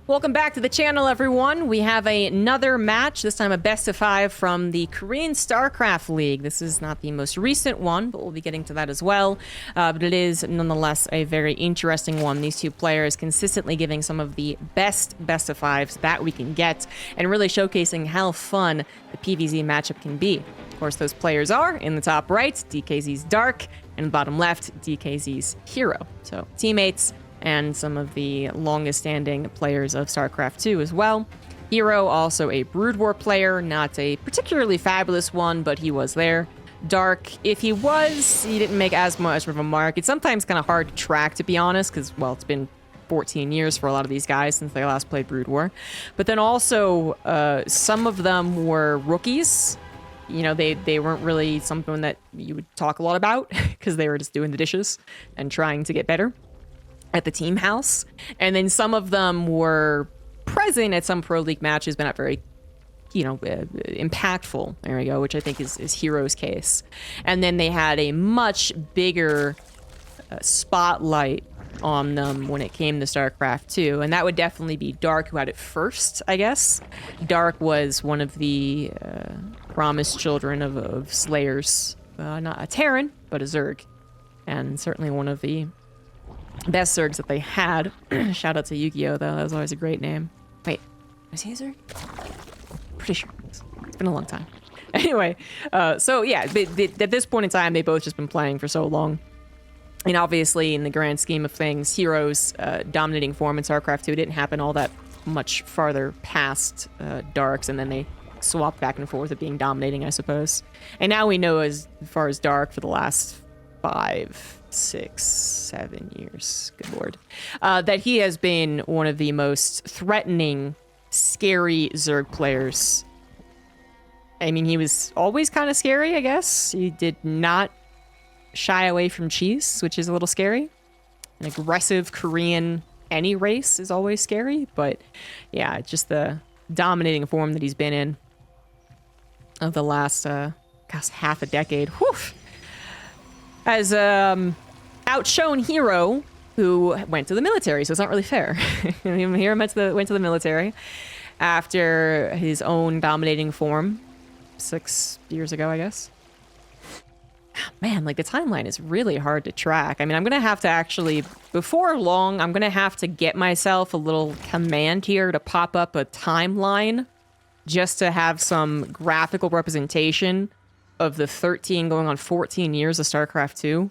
Welcome back to the channel, everyone. We have another match, this time a best of 5 from the Korean StarCraft League. This is not the most recent one, but we'll be getting to that as well. But it is nonetheless a very interesting one. These two players consistently giving some of the best of 5s that we can get, and really showcasing how fun the PvZ matchup can be. Of course, those players are, in the top right, DKZ's Dark, and bottom left, DKZ's herO. So, teammates, and some of the longest-standing players of StarCraft 2 as well. herO, also a Brood War player, not a particularly fabulous one, but he was there. Dark, if he was, he didn't make as much of a mark. It's sometimes kind of hard to track, to be honest, because, well, it's been 14 years for a lot of these guys since they last played Brood War. But then also, some of them were rookies. You know, they weren't really something that you would talk a lot about, because they were just doing the dishes and trying to get better at the team house. And then some of them were present at some Pro League matches, but not very, impactful. There we go, which I think is herO's case. And then they had a much bigger spotlight on them when it came to StarCraft 2, and that would definitely be Dark, who had it first, I guess. Dark was one of the promised children of Slayers, not a Terran, but a Zerg, and certainly one of the best Zergs that they had. Shout out to Yu-Gi-Oh, though. That was always a great name. Wait, is he a Zerg? Pretty sure. It's been a long time. Anyway, so yeah, at this point in time, they've both just been playing for so long. And obviously, in the grand scheme of things, herO's dominating form in StarCraft 2 didn't happen all that much farther past Dark's, and then they swapped back and forth of being dominating, I suppose. And now we know, as far as Dark, for the last 5, 6, 7 years, good lord, that he has been one of the most threatening, scary Zerg players. I mean, he was always kind of scary, I guess. He did not shy away from cheese, which is a little scary. An aggressive Korean, any race, is always scary, but yeah, just the dominating form that he's been in of the last, half a decade. Whew! Has outshone herO, who went to the military, so it's not really fair. herO went to the military after his own dominating form 6 years ago, I guess. Man, like, the timeline is really hard to track. I mean, I'm gonna have to actually, before long, I'm gonna have to get myself a little command here to pop up a timeline just to have some graphical representation of the 13 going on 14 years of StarCraft 2,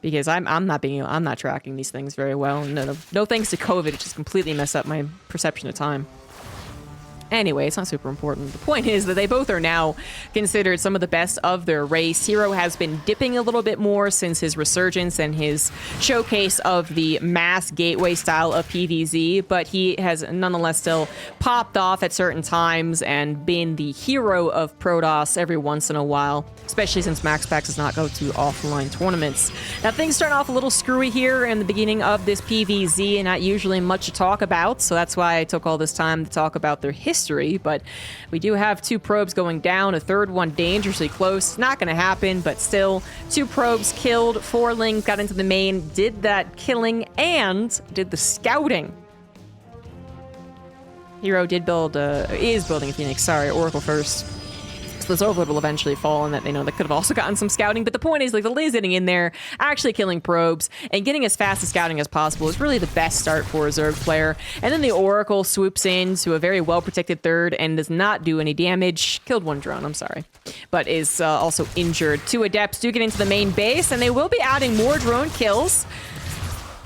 because I'm not tracking these things very well. No thanks to COVID, it just completely messed up my perception of time. Anyway, it's not super important. The point is that they both are now considered some of the best of their race. herO has been dipping a little bit more since his resurgence and his showcase of the mass gateway style of PvZ, but he has nonetheless still popped off at certain times and been the hero of Protoss every once in a while, especially since MaxPax does not go to offline tournaments. Now, things start off a little screwy here in the beginning of this PvZ, and not usually much to talk about, so that's why I took all this time to talk about their history. But we do have 2 probes going down, a third one dangerously close. Not going to happen, but still, 2 probes killed. 4 Lings got into the main, did that killing, and did the scouting. herO is building a Phoenix, sorry, Oracle first. So this overload will eventually fall, and that they know that could have also gotten some scouting. But the point is, like, the Liz getting in there, actually killing probes, and getting as fast as scouting as possible is really the best start for a Zerg player. And then the Oracle swoops in to a very well-protected third and does not do any damage. Killed 1 drone, I'm sorry. But is also injured. 2 Adepts do get into the main base, and they will be adding more drone kills.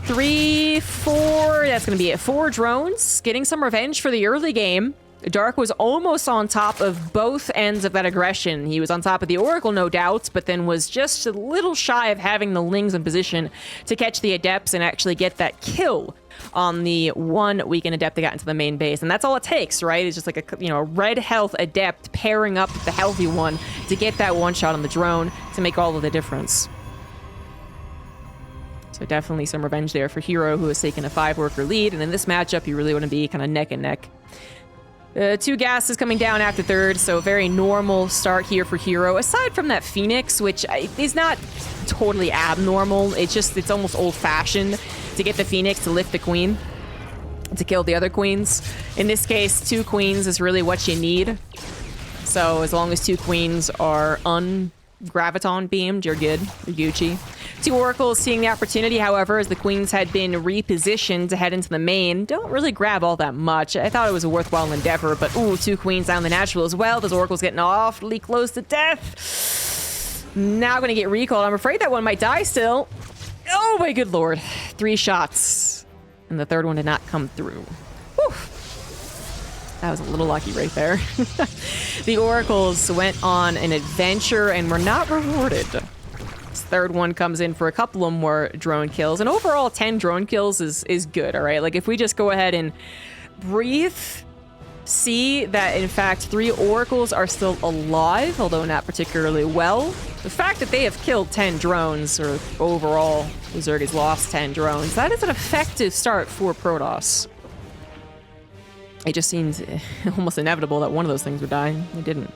3, 4, that's going to be it. 4 drones, getting some revenge for the early game. Dark was almost on top of both ends of that aggression. He was on top of the Oracle, no doubt, but then was just a little shy of having the Lings in position to catch the Adepts and actually get that kill on the 1 weakened Adept that got into the main base. And that's all it takes, right? It's just like a red health Adept pairing up with the healthy one to get that 1 shot on the drone to make all of the difference. So definitely some revenge there for herO, who has taken a 5-worker lead. And in this matchup, you really want to be kind of neck and neck. 2 gases coming down after third, so a very normal start here for herO. Aside from that Phoenix, which is not totally abnormal, it's almost old-fashioned to get the Phoenix to lift the Queen. to kill the other queens. In this case, 2 queens is really what you need. So as long as 2 queens are un-graviton beamed, you're good. You're Gucci. 2 oracles seeing the opportunity, however, as the queens had been repositioned to head into the main, don't really grab all that much. I thought it was a worthwhile endeavor, but ooh, 2 queens down the natural as well. Those oracles getting awfully close to death. Now gonna get recalled. I'm afraid that one might die still. Oh my good lord. 3 shots. And the 3rd one did not come through. Whew. That was a little lucky right there. The oracles went on an adventure and were not rewarded. This 3rd one comes in for a couple of more drone kills. And overall, 10 drone kills is good, all right? Like, if we just go ahead and breathe, see that, in fact, 3 oracles are still alive, although not particularly well. The fact that they have killed 10 drones, or overall, Zerg's lost 10 drones, that is an effective start for Protoss. It just seems almost inevitable that one of those things would die. It didn't.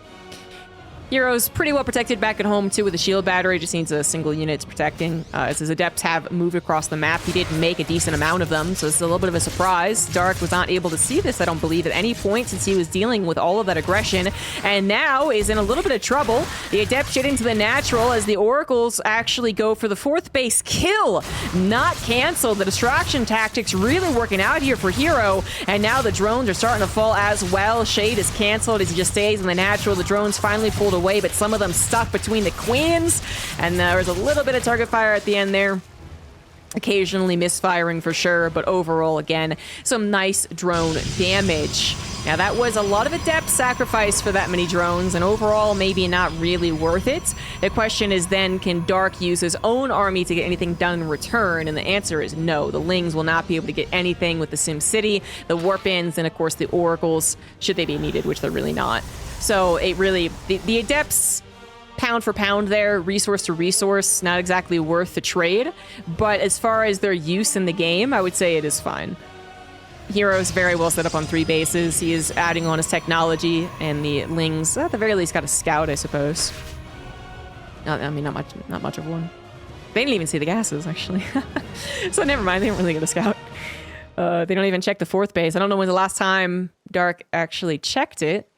herO's pretty well protected back at home, too, with a shield battery. Just needs a single unit to protecting. As his adepts have moved across the map, he did make a decent amount of them, so it's a little bit of a surprise. Dark was not able to see this, I don't believe, at any point since he was dealing with all of that aggression, and now is in a little bit of trouble. The adepts get into the natural as the oracles actually go for the 4th base kill. Not canceled. The distraction tactics really working out here for herO, and now the drones are starting to fall as well. Shade is canceled as he just stays in the natural. The drones finally pulled away, but some of them stuck between the queens, and there was a little bit of target fire at the end there. Occasionally misfiring for sure, but overall, again, some nice drone damage. Now, that was a lot of adept sacrifice for that many drones, and overall, maybe not really worth it. The question is then, can Dark use his own army to get anything done in return? And the answer is no. The Lings will not be able to get anything with the Sim City, the Warp-ins, and of course the Oracles, should they be needed, which they're really not. So it really, the adepts, pound for pound there, resource to resource, not exactly worth the trade. But as far as their use in the game, I would say it is fine. herO's very well set up on 3 bases. He is adding on his technology, and the Lings, at the very least, got a scout, I suppose. I mean, not much of one. They didn't even see the gases, actually. So never mind, they didn't really get a scout. They don't even check the 4th base. I don't know when the last time Dark actually checked it.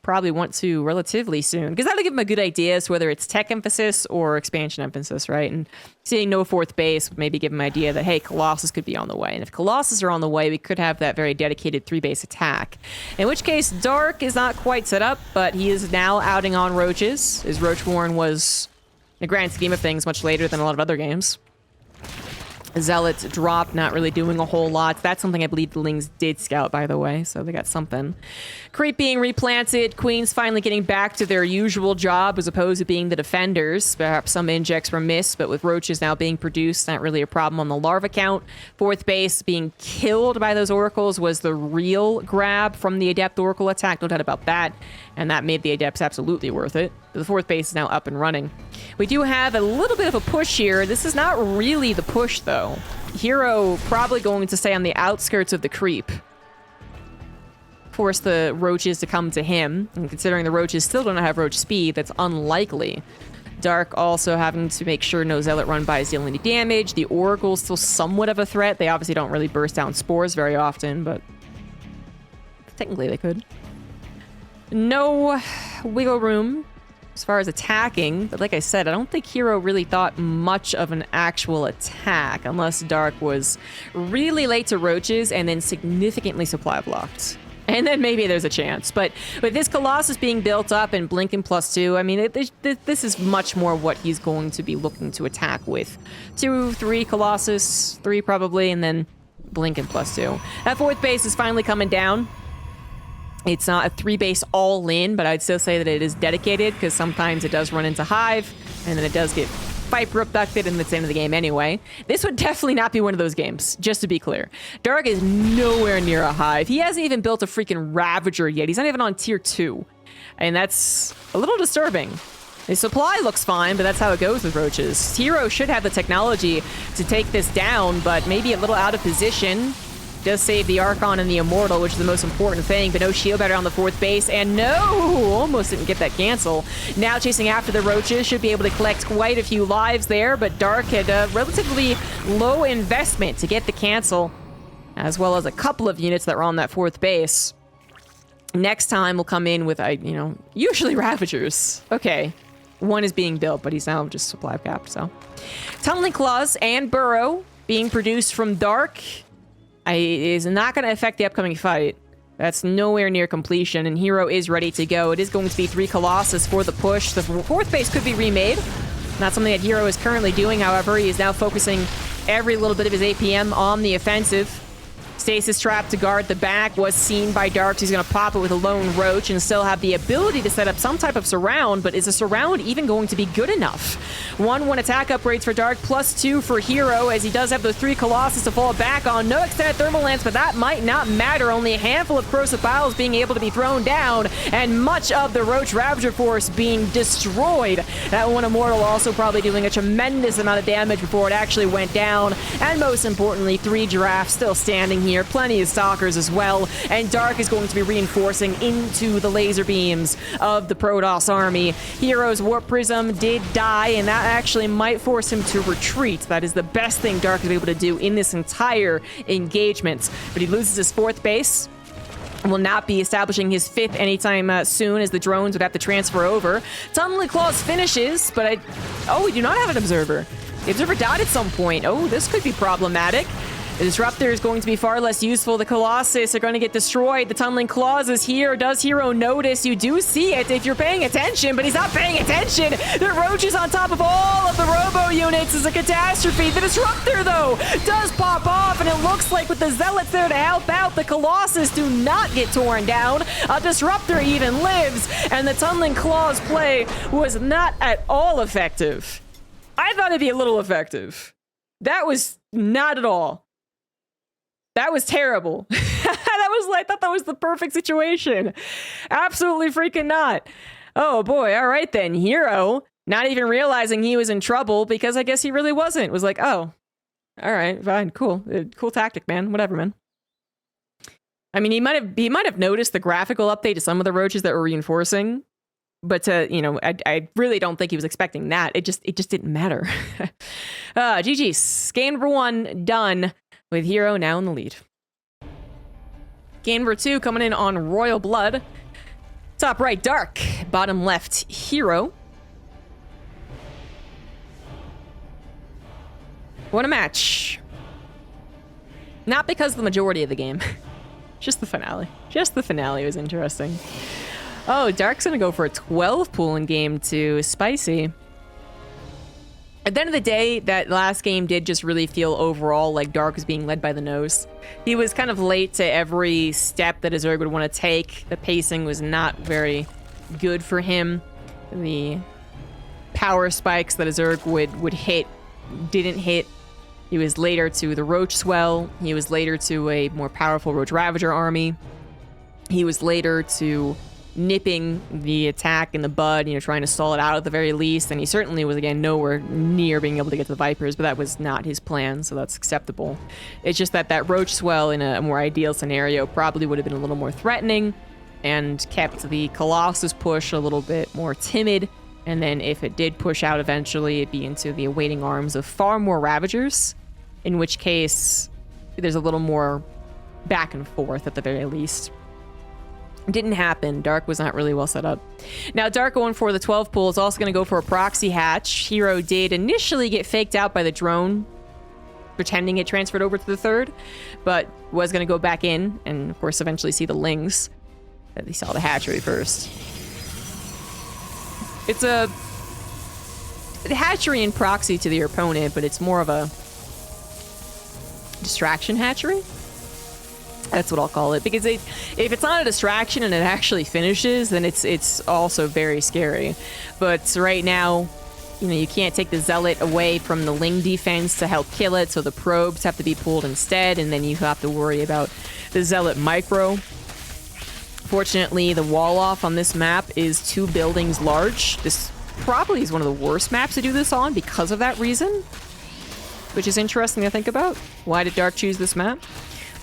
Probably want to relatively soon, because that'll give him a good idea as to whether it's tech emphasis or expansion emphasis, right? And seeing no 4th base would maybe give him an idea that, hey, Colossus could be on the way. And if Colossus are on the way, we could have that very dedicated 3-base attack. In which case, Dark is not quite set up, but he is now outing on roaches. His Roach Warren was, in the grand scheme of things, much later than a lot of other games. Zealots drop, not really doing a whole lot. That's something I believe the Lings did scout, by the way, so they got something. Creep being replanted, Queens finally getting back to their usual job as opposed to being the defenders. Perhaps some injects were missed, but with roaches now being produced, not really a problem on the larva count. 4th base being killed by those oracles was the real grab from the Adept Oracle attack, no doubt about that, and that made the Adepts absolutely worth it. The 4th base is now up and running. We do have a little bit of a push here. This is not really the push, though. herO probably going to stay on the outskirts of the creep. Force the roaches to come to him. And considering the roaches still don't have roach speed, that's unlikely. Dark also having to make sure no Zealot run by is dealing any damage. The Oracle's still somewhat of a threat. They obviously don't really burst down spores very often, but technically they could. No wiggle room as far as attacking, but like I said, I don't think herO really thought much of an actual attack unless Dark was really late to roaches and then significantly supply blocked. And then maybe there's a chance. But with this Colossus being built up and Blinken +2, I mean, this is much more what he's going to be looking to attack with. 2, 3 Colossus, 3 probably, and then Blinken +2. That 4th base is finally coming down. It's not a 3-base all-in, but I'd still say that it is dedicated, because sometimes it does run into Hive, and then it does get Viper abducted, and it's the end of the game anyway. This would definitely not be one of those games, just to be clear. Dark is nowhere near a Hive. He hasn't even built a freaking Ravager yet. He's not even on tier 2. And that's a little disturbing. His supply looks fine, but that's how it goes with roaches. herO should have the technology to take this down, but maybe a little out of position. Does save the Archon and the Immortal, which is the most important thing, but no shield battery on the 4th base, and no! Almost didn't get that cancel. Now chasing after the roaches, should be able to collect quite a few lives there, but Dark had a relatively low investment to get the cancel. as well as a couple of units that were on that 4th base. Next time we'll come in with, you know, usually Ravagers. Okay. One is being built, but he's now just supply capped, so. Tunneling Claws and Burrow being produced from Dark is not going to affect the upcoming fight. That's nowhere near completion, and herO is ready to go. It is going to be 3 Colossus for the push. The 4th base could be remade. Not something that herO is currently doing, however. He is now focusing every little bit of his APM on the offensive. Stasis Trap to guard the back was seen by Dark. He's going to pop it with a lone Roach and still have the ability to set up some type of surround, but is a surround even going to be good enough? 1 attack upgrades for Dark, +2 for herO, as he does have those 3 Colossus to fall back on. No extended Thermal Lance, but that might not matter. Only a handful of Corrosive Piles being able to be thrown down, and much of the Roach Ravager force being destroyed. That 1 Immortal also probably doing a tremendous amount of damage before it actually went down. And most importantly, 3 Giraffes still standing here. Plenty of Stalkers as well, and Dark is going to be reinforcing into the laser beams of the Protoss army. herO's Warp Prism did die, and that actually might force him to retreat. That is the best thing Dark is able to do in this entire engagement. But he loses his 4th base. Will not be establishing his 5th anytime soon, as the drones would have to transfer over. Tunneling Claws finishes, but oh, we do not have an Observer. The Observer died at some point. Oh, this could be problematic. The Disruptor is going to be far less useful. The Colossus are going to get destroyed. The Tunneling Claws is here. Does herO notice? You do see it if you're paying attention, but he's not paying attention. The Roach is on top of all of the Robo units. Is a catastrophe. The Disruptor, though, does pop off, and it looks like with the Zealots there to help out, the Colossus do not get torn down. A Disruptor even lives, and the Tunneling Claws play was not at all effective. I thought it'd be a little effective. That was not at all. That was terrible. I thought that was the perfect situation. Absolutely freaking not. Oh boy, all right then. herO, not even realizing he was in trouble, because I guess he really wasn't. Was like, oh, all right, fine, cool. Cool tactic, man. Whatever, man. I mean, he might have noticed the graphical update to some of the Roaches that were reinforcing, but you know, I really don't think he was expecting that. It just didn't matter. GG's. Game number 1 done, with herO now in the lead. Game number 2 coming in on Royal Blood. Top right, Dark. Bottom left, herO. What a match. Not because of the majority of the game. Just the finale. Just the finale was interesting. Oh, Dark's gonna go for a 12 pool in game 2. Spicy. At the end of the day, that last game did just really feel overall like Dark was being led by the nose. He was kind of late to every step that Zerg would want to take. The pacing was not very good for him. The power spikes that Zerg would hit didn't hit. He was later to the Roach Swell. He was later to a more powerful Roach Ravager army. He was later to nipping the attack in the bud, you know, trying to stall it out at the very least. And he certainly was, again, nowhere near being able to get to the Vipers, but that was not his plan, so that's acceptable. It's just that that Roach Swell in a more ideal scenario probably would have been a little more threatening and kept the Colossus push a little bit more timid. And then if it did push out eventually, it'd be into the awaiting arms of far more Ravagers, in which case there's a little more back and forth at the very least. Didn't happen. Dark was not really well set up. Now, Dark going for the 12 pool is also going to go for a proxy hatch. herO did initially get faked out by the drone, pretending it transferred over to the 3rd, but was going to go back in and, of course, eventually see the Lings. He saw the hatchery first. It's a hatchery in proxy to the opponent, but it's more of a distraction hatchery. That's what I'll call it, because if it's not a distraction and it actually finishes, then it's also very scary. But right now, you know, you can't take the Zealot away from the Ling defense to help kill it, so the probes have to be pulled instead, and then you have to worry about the Zealot micro. Fortunately, the wall off on this map is 2 buildings large. This probably is one of the worst maps to do this on because of that reason, which is interesting to think about. Why did Dark choose this map?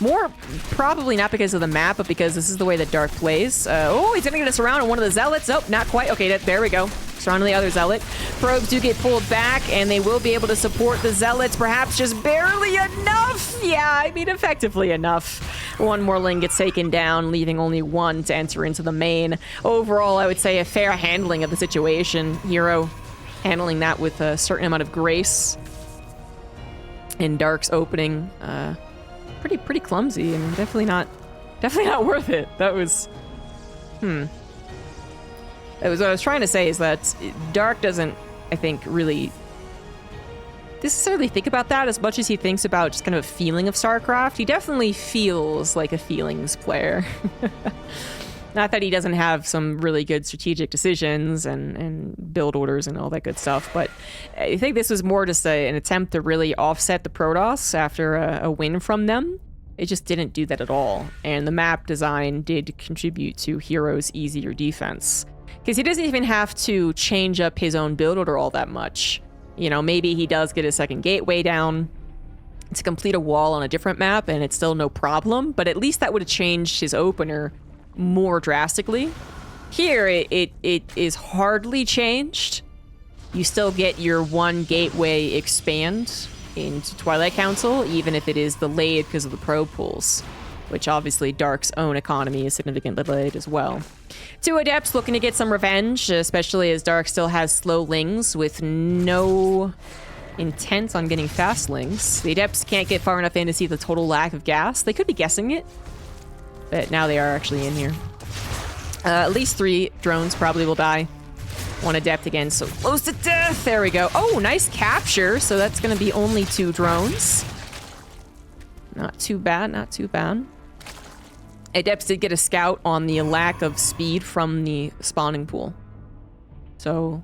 More probably not because of the map, but because this is the way that Dark plays. Oh, he's gonna get us around on one of the Zealots. Oh, not quite. Okay, there we go. surrounding the other Zealot. Probes do get pulled back, and they will be able to support the Zealots, perhaps just barely enough. Yeah, I mean, effectively enough. One Morling gets taken down, leaving only one to enter into the main. Overall, I would say a fair handling of the situation. herO handling that with a certain amount of grace. And Dark's opening, pretty clumsy and definitely not worth it. That was what I was trying to say is that Dark doesn't, I think, really necessarily think about that as much as he thinks about just kind of a feeling of StarCraft. He definitely feels like a feelings player. Not that he doesn't have some really good strategic decisions and build orders and all that good stuff, but I think this was more just an attempt to really offset the Protoss after a win from them. It just didn't do that at all, and the map design did contribute to herO's easier defense. Because he doesn't even have to change up his own build order all that much. You know, maybe he does get a second gateway down to complete a wall on a different map, and it's still no problem, but at least that would have changed his opener more drastically. Here, it is hardly changed. You still get your one gateway expand into Twilight Council, even if it is delayed because of the probe pools, which obviously Dark's own economy is significantly delayed as well. 2 Adepts looking to get some revenge, especially as Dark still has slow lings with no intent on getting fast lings. The Adepts can't get far enough in to see the total lack of gas. They could be guessing it, but now they are actually in here. At least 3 drones probably will die. 1 Adept again, so close to death. There we go. Oh, nice capture. So that's going to be only 2 drones. Not too bad, not too bad. Adepts did get a scout on the lack of speed from the spawning pool. So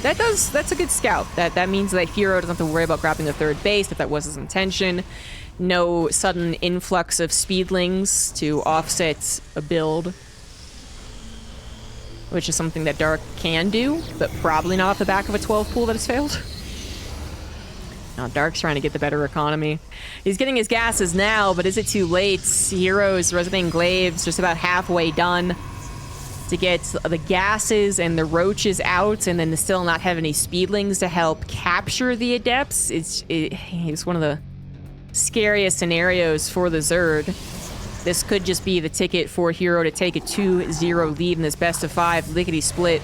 that's a good scout. That means that herO doesn't have to worry about grabbing the 3rd base if that was his intention. No sudden influx of speedlings to offset a build, which is something that Dark can do, but probably not off the back of a 12 pool that has failed. Now Dark's trying to get the better economy. He's getting his gases now, but is it too late? herO's Resonating Glaives just about halfway done to get the gases and the roaches out, and then to still not have any speedlings to help capture the Adepts. It's one of the scariest scenarios for the Zerg. This could just be the ticket for herO to take a 2-0 lead in this best of 5 lickety-split.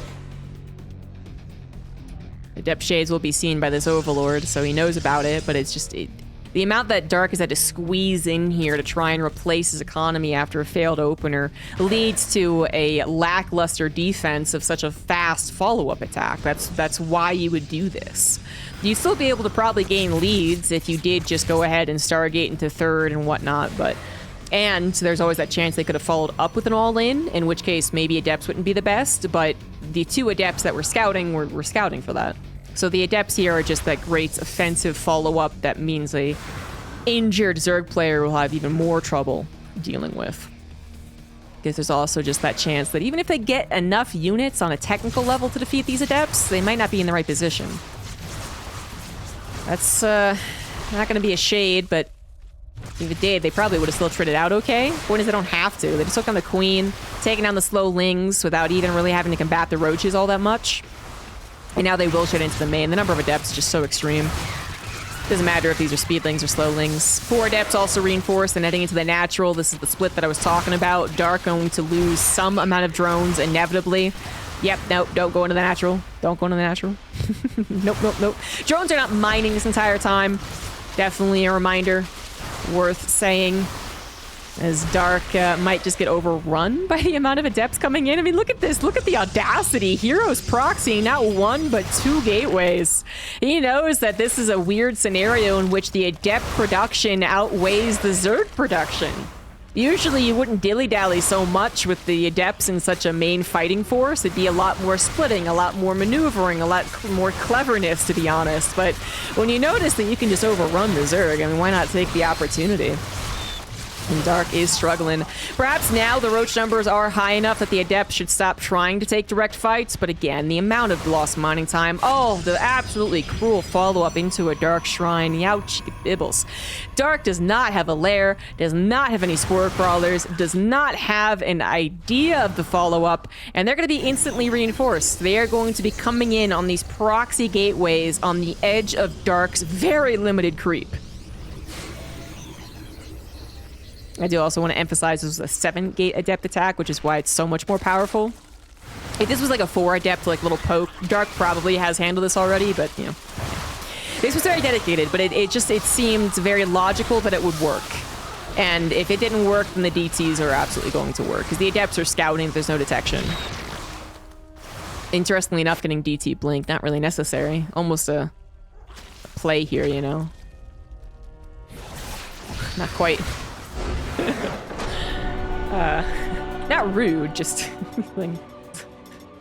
Adept Shades will be seen by this Overlord, so he knows about it, but it's just... the amount that Dark has had to squeeze in here to try and replace his economy after a failed opener leads to a lackluster defense of such a fast follow-up attack. That's why you would do this. You'd still be able to probably gain leads if you did just go ahead and Stargate into 3rd and whatnot, but... and there's always that chance they could have followed up with an all-in, in which case maybe Adepts wouldn't be the best, but the 2 Adepts that were scouting were scouting for that. So the Adepts here are just that great offensive follow-up that means a injured Zerg player will have even more trouble dealing with. Because there's also just that chance that even if they get enough units on a technical level to defeat these Adepts, they might not be in the right position. That's not going to be a shade, but if it did, they probably would have still traded out okay. Point is, they don't have to. They just took on the Queen, taking down the slow lings without even really having to combat the roaches all that much. And now they will shut into the main. The number of Adepts is just so extreme. Doesn't matter if these are speedlings or slowlings. 4 Adepts also reinforced and heading into the natural. This is the split that I was talking about. Dark going to lose some amount of drones inevitably. Yep, nope, don't go into the natural. Don't go into the natural. Nope. Drones are not mining this entire time. Definitely a reminder. Worth saying, as Dark might just get overrun by the amount of Adepts coming in. I mean, look at this. Look at the audacity. herO's proxying not 1, but 2 gateways. He knows that this is a weird scenario in which the Adept production outweighs the Zerg production. Usually you wouldn't dilly-dally so much with the Adepts in such a main fighting force. It'd be a lot more splitting, a lot more maneuvering, a lot more cleverness, to be honest. But when you notice that you can just overrun the Zerg, I mean, why not take the opportunity? And Dark is struggling. Perhaps now the roach numbers are high enough that the Adept should stop trying to take direct fights, but again, the amount of lost mining time. Oh, the absolutely cruel follow-up into a Dark Shrine. Youch, bibbles. Dark does not have a lair, does not have any spore crawlers, does not have an idea of the follow-up, and they're going to be instantly reinforced. They are going to be coming in on these proxy gateways on the edge of Dark's very limited creep. I do also want to emphasize this was a 7-gate Adept attack, which is why it's so much more powerful. If this was like a 4 Adept, like little poke, Dark probably has handled this already, but, you know. This was very dedicated, but it seemed very logical that it would work. And if it didn't work, then the DTs are absolutely going to work, because the Adepts are scouting if there's no detection. Interestingly enough, getting DT Blink, not really necessary. Almost a play here, you know. Not quite. Not rude, just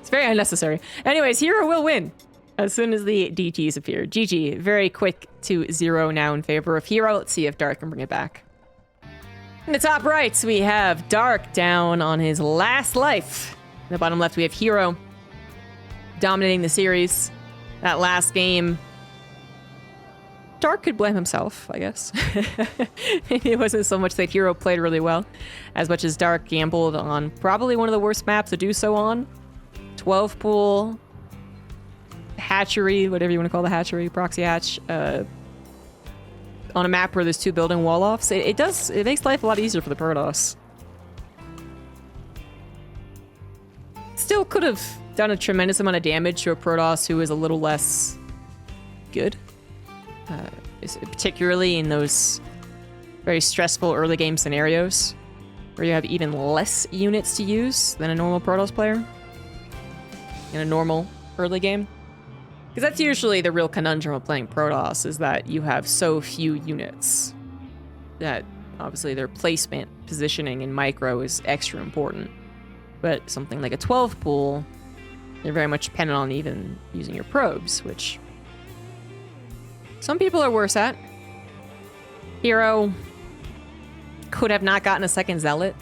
it's very unnecessary. Anyways, herO will win as soon as the DTs appear. GG, very quick to 0 now in favor of herO. Let's see if Dark can bring it back. In the top right, we have Dark down on his last life. In the bottom left, we have herO dominating the series. That last game, Dark could blame himself, I guess. It wasn't so much that herO played really well, as much as Dark gambled on probably one of the worst maps to do so on. 12 pool, hatchery, whatever you want to call the hatchery, proxy hatch, on a map where there's 2 building wall-offs. It makes life a lot easier for the Protoss. Still could have done a tremendous amount of damage to a Protoss who is a little less good. Particularly in those very stressful early game scenarios where you have even less units to use than a normal Protoss player in a normal early game. Because that's usually the real conundrum of playing Protoss, is that you have so few units that obviously their placement, positioning, and micro is extra important. But something like a 12 pool, they're very much dependent on even using your probes, which some people are worse at. herO could have not gotten a second Zealot,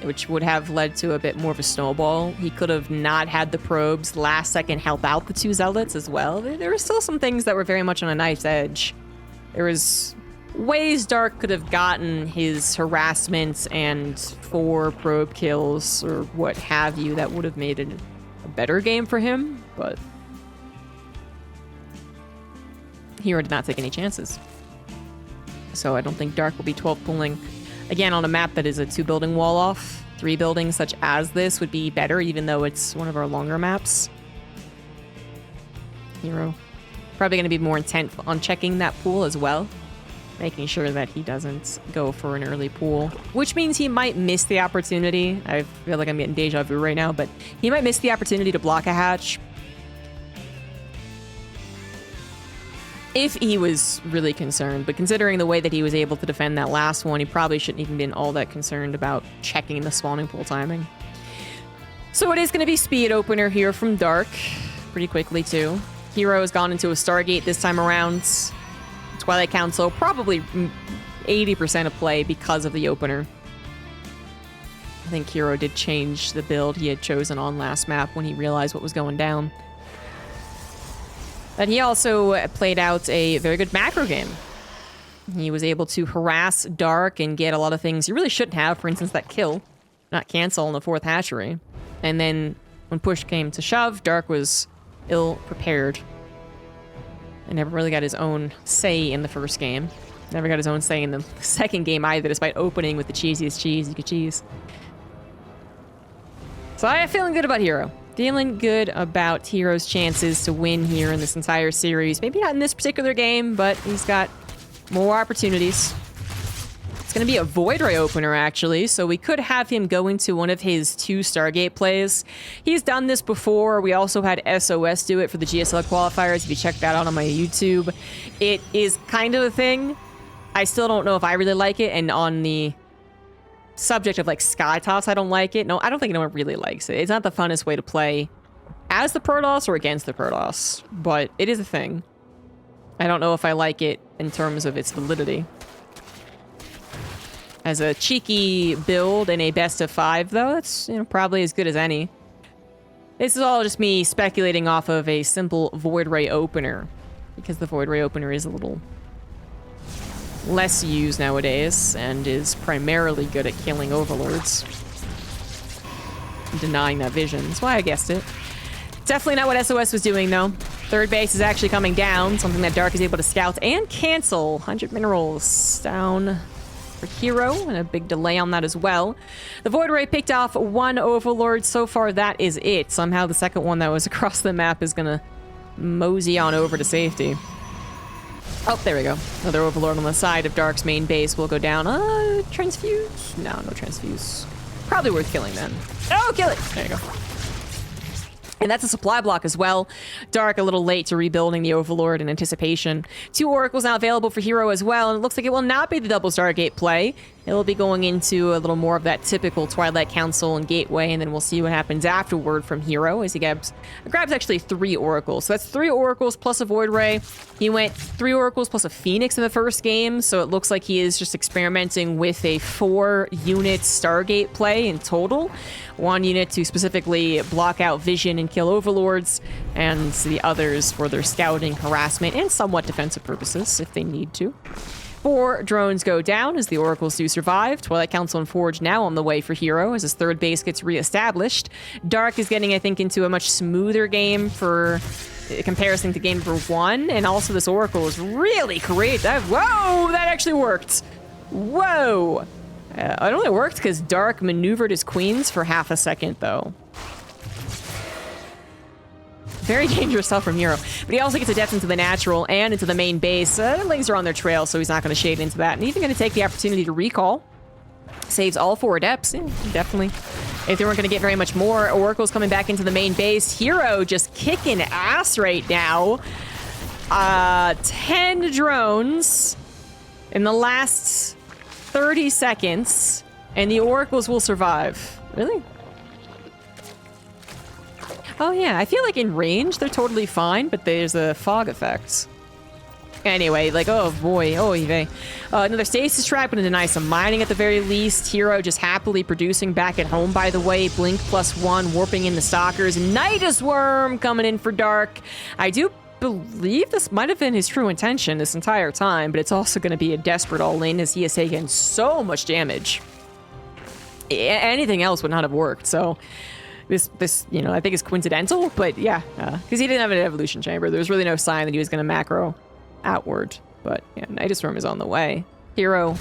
which would have led to a bit more of a snowball. He could have not had the probes last second help out the 2 Zealots as well. There were still some things that were very much on a knife's edge. There was ways Dark could have gotten his harassment and 4 probe kills or what have you that would have made it a better game for him, but herO did not take any chances. So I don't think Dark will be 12 pulling. Again, on a map that is a 2-building wall off, 3 buildings such as this would be better, even though it's one of our longer maps. herO probably going to be more intent on checking that pool as well, making sure that he doesn't go for an early pool, which means he might miss the opportunity. I feel like I'm getting deja vu right now, but he might miss the opportunity to block a hatch if he was really concerned. But considering the way that he was able to defend that last one, he probably shouldn't even been all that concerned about checking the spawning pool timing. So it is going to be speed opener here from Dark, pretty quickly too. herO has gone into a Stargate this time around. Twilight Council, probably 80% of play because of the opener. I think herO did change the build he had chosen on last map when he realized what was going down. But he also played out a very good macro game. He was able to harass Dark and get a lot of things you really shouldn't have. For instance, that kill, not cancel on the 4th hatchery. And then when push came to shove, Dark was ill-prepared and never really got his own say in the first game. Never got his own say in the second game either, despite opening with the cheesiest cheese you could cheese. So I am feeling good about herO. Feeling good about herO's chances to win here in this entire series. Maybe not in this particular game, but he's got more opportunities. It's going to be a Void Ray opener, actually, so we could have him go into one of his 2 Stargate plays. He's done this before. We also had SOS do it for the GSL qualifiers. If you check that out on my YouTube, it is kind of a thing. I still don't know if I really like it, and on the subject of like Sky Toss, I don't like it. No, I don't think anyone really likes it. It's not the funnest way to play as the Protoss or against the Protoss, but it is a thing. I don't know if I like it in terms of its validity. As a cheeky build in a best of 5, though, that's, you know, probably as good as any. This is all just me speculating off of a simple Void Ray opener, because the Void Ray opener is a little less used nowadays and is primarily good at killing overlords. Denying that vision. That's why I guessed it. Definitely not what SOS was doing, though. Third base is actually coming down, something that Dark is able to scout and cancel. 100 minerals down for herO, and a big delay on that as well. The Void Ray picked off 1 overlord. So far, that is it. Somehow, the second one that was across the map is going to mosey on over to safety. Oh, there we go. Another overlord on the side of Dark's main base will go down. Transfuse? No, no transfuse. Probably worth killing then. Oh, kill it! There you go. And that's a supply block as well. Dark a little late to rebuilding the Overlord in anticipation. 2 Oracles now available for herO as well, and it looks like it will not be the double Stargate play. It will be going into a little more of that typical Twilight Council and Gateway, and then we'll see what happens afterward from herO as he grabs actually 3 Oracles. So that's 3 Oracles plus a Void Ray. He went 3 Oracles plus a Phoenix in the first game, so it looks like he is just experimenting with a 4-unit Stargate play in total. 1 unit to specifically block out vision and kill overlords, and the others for their scouting, harassment, and somewhat defensive purposes if they need to. 4 drones go down as the Oracles do survive. Twilight Council and Forge now on the way for herO as his third base gets reestablished. Dark is getting, I think, into a much smoother game for comparison to game number 1, and also this Oracle is really creative. Whoa, that actually worked. Whoa. It only worked because Dark maneuvered his queens for half a second, though. Very dangerous stuff from herO. But he also gets a depth into the natural and into the main base. The Lings are on their trail, so he's not going to shade into that. And even going to take the opportunity to recall. Saves all 4 adepts. Yeah, definitely. If they weren't going to get very much more, Oracle's coming back into the main base. herO just kicking ass right now. 10 drones in the last 30 seconds, and the Oracles will survive. Really? Oh yeah, I feel like in range they're totally fine, but there's a fog effect. Anyway, like, oh boy, oh vey. Another stasis trap, gonna deny some mining at the very least. herO just happily producing back at home, by the way. Blink +1, warping in the stalkers. Nidus Worm coming in for Dark. I do believe this might have been his true intention this entire time, but it's also going to be a desperate all-in as he has taken so much damage. Anything else would not have worked, so this you know, I think is coincidental, but yeah, because he didn't have an evolution chamber. There was really no sign that he was going to macro outward, but yeah, Nidus Worm is on the way. herO,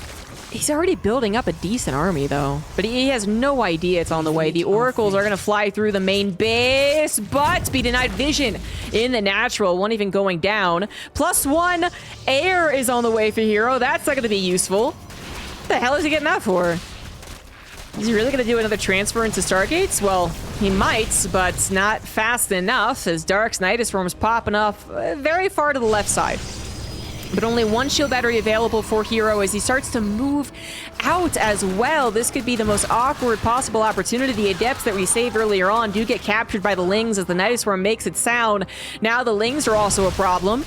he's already building up a decent army, though, but he has no idea it's on the way. The Oracles are going to fly through the main base, but be denied vision in the natural. One even going down. +1 air is on the way for herO. That's not going to be useful. What the hell is he getting that for? Is he really going to do another transfer into Stargates? Well, he might, but not fast enough, as Dark's Nidus Worm is popping off very far to the left side. But only 1 shield battery available for herO as he starts to move out as well. This could be the most awkward possible opportunity. The adepts that we saved earlier on do get captured by the Lings as the Nidus Worm makes it sound. Now the Lings are also a problem.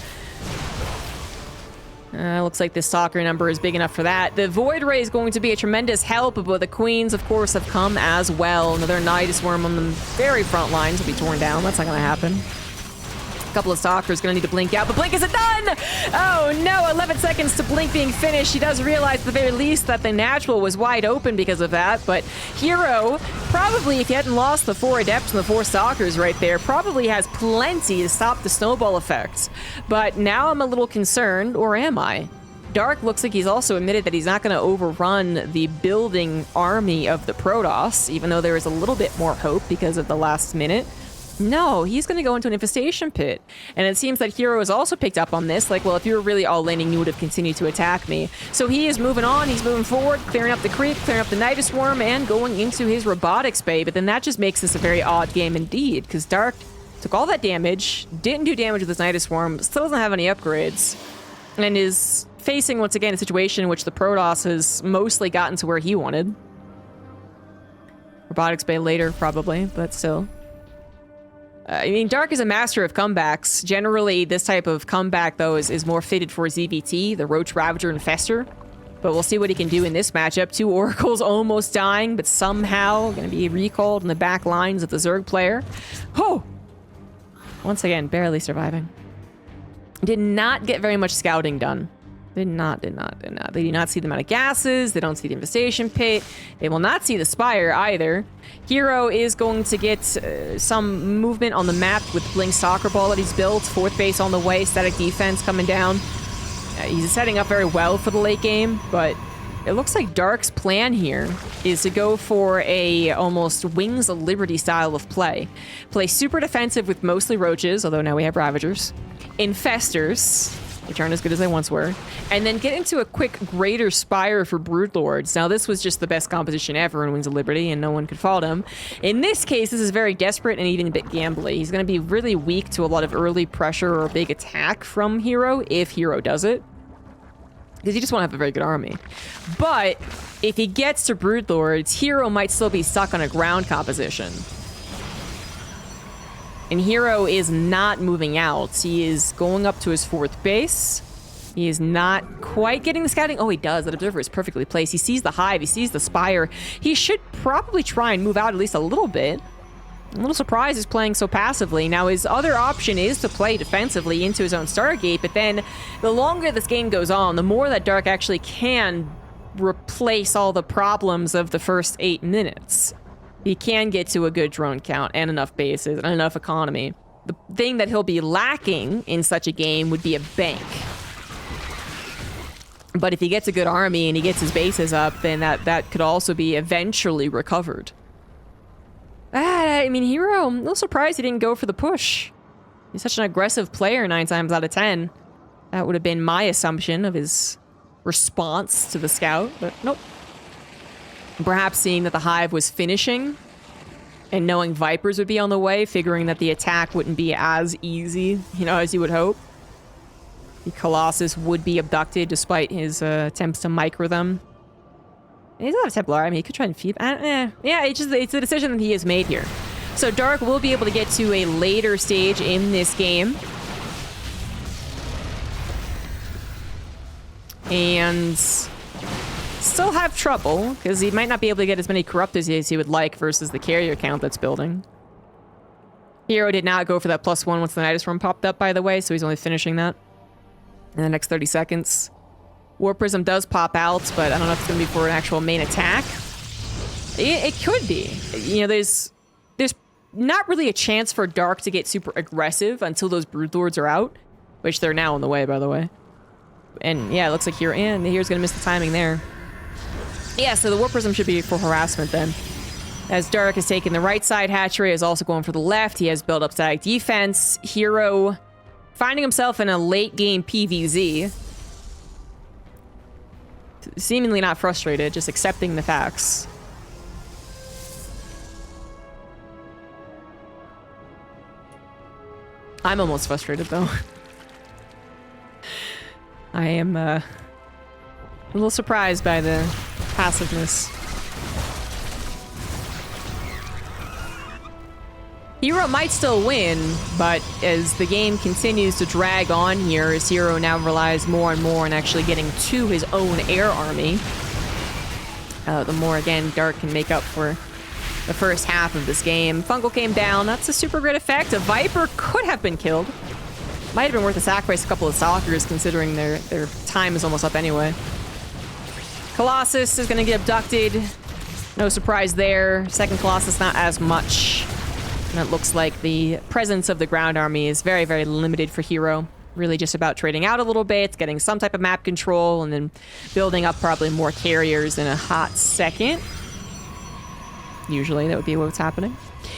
Looks like this stalker number is big enough for that. The Void Ray is going to be a tremendous help, but the Queens, of course, have come as well. Another Nidus Worm on the very front lines will be torn down. That's not going to happen. Couple of stalkers gonna need to blink out, but blink isn't done. Oh no, 11 seconds to blink being finished. He does realize at the very least that the natural was wide open because of that, but herO, probably if he hadn't lost the 4 adepts and the 4 stalkers right there, probably has plenty to stop the snowball effects. But now I'm a little concerned, or am I? Dark looks like he's also admitted that he's not going to overrun the building army of the Protoss, even though there is a little bit more hope because of the last minute. No, he's going to go into an infestation pit. And it seems that herO has also picked up on this. Like, well, if you were really all-laning, you would have continued to attack me. So he is moving on. He's moving forward, clearing up the creep, clearing up the Nidus Worm, and going into his robotics bay. But then that just makes this a very odd game indeed, because Dark took all that damage, didn't do damage with his Nidus Worm, still doesn't have any upgrades, and is facing, once again, a situation in which the Protoss has mostly gotten to where he wanted. Robotics bay later, probably, but still. I mean, Dark is a master of comebacks. Generally, this type of comeback, though, is more fitted for ZVT, the Roach Ravager Infester. But we'll see what he can do in this matchup. 2 Oracles almost dying, but somehow going to be recalled in the back lines of the Zerg player. Oh! Once again, barely surviving. Did not get very much scouting done. Did not. They do not see the amount of gases. They don't see the infestation pit. They will not see the spire either. herO is going to get some movement on the map with Blink Soccer Ball that he's built. 4th base on the way. Static defense coming down. He's setting up very well for the late game, but it looks like Dark's plan here is to go for a almost Wings of Liberty style of play. Play super defensive with mostly roaches, although now we have Ravagers. Infestors, which aren't as good as they once were, and then get into a quick Greater Spire for Broodlords. Now, this was just the best composition ever in Wings of Liberty, and no one could fault him. In this case, this is very desperate and even a bit gambly. He's going to be really weak to a lot of early pressure or big attack from herO, if herO does it. Because you just want to have a very good army. But if he gets to Broodlords, herO might still be stuck on a ground composition. And herO is not moving out. He is going up to his 4th base. He is not quite getting the scouting. Oh, he does. That observer is perfectly placed. He sees the hive. He sees the spire. He should probably try and move out at least a little bit. I'm a little surprised he's playing so passively. Now, his other option is to play defensively into his own Stargate, but then the longer this game goes on, the more that Dark actually can replace all the problems of the first 8 minutes. He can get to a good drone count and enough bases and enough economy. The thing that he'll be lacking in such a game would be a bank. But if he gets a good army and he gets his bases up, then that could also be eventually recovered. I mean, herO, I'm a little surprised he didn't go for the push. He's such an aggressive player 9 times out of 10. That would have been my assumption of his response to the scout, but nope. Perhaps seeing that the hive was finishing and knowing Vipers would be on the way, figuring that the attack wouldn't be as easy, as you would hope. The Colossus would be abducted despite his attempts to micro them. He's not a Templar. I mean, he could try and feed. Yeah, it's a decision that he has made here. So Dark will be able to get to a later stage in this game. And still have trouble, because he might not be able to get as many Corruptors as he would like versus the carrier count that's building. herO did not go for that +1 once the Nidus Storm popped up, by the way, so he's only finishing that in the next 30 seconds. War Prism does pop out, but I don't know if it's going to be for an actual main attack. It could be. There's not really a chance for Dark to get super aggressive until those Broodlords are out, which they're now on the way, by the way. And yeah, it looks like here's going to miss the timing there. Yeah, so the War Prism should be for harassment then. As Dark has taken the right side, Hatchery is also going for the left. He has built up static defense. herO finding himself in a late game PVZ. Seemingly not frustrated, just accepting the facts. I'm almost frustrated though. I am a little surprised by the passiveness. herO might still win, but as the game continues to drag on here, as herO now relies more and more on actually getting to his own air army, the more, again, Dark can make up for the first half of this game. Fungal came down. That's a super great effect. A Viper could have been killed. Might have been worth to sacrifice a couple of Stalkers, considering their time is almost up anyway. Colossus is going to get abducted. No surprise there. Second Colossus, not as much. And it looks like the presence of the ground army is very, very limited for herO. Really just about trading out a little bit, getting some type of map control, and then building up probably more carriers in a hot second. Usually that would be what's happening.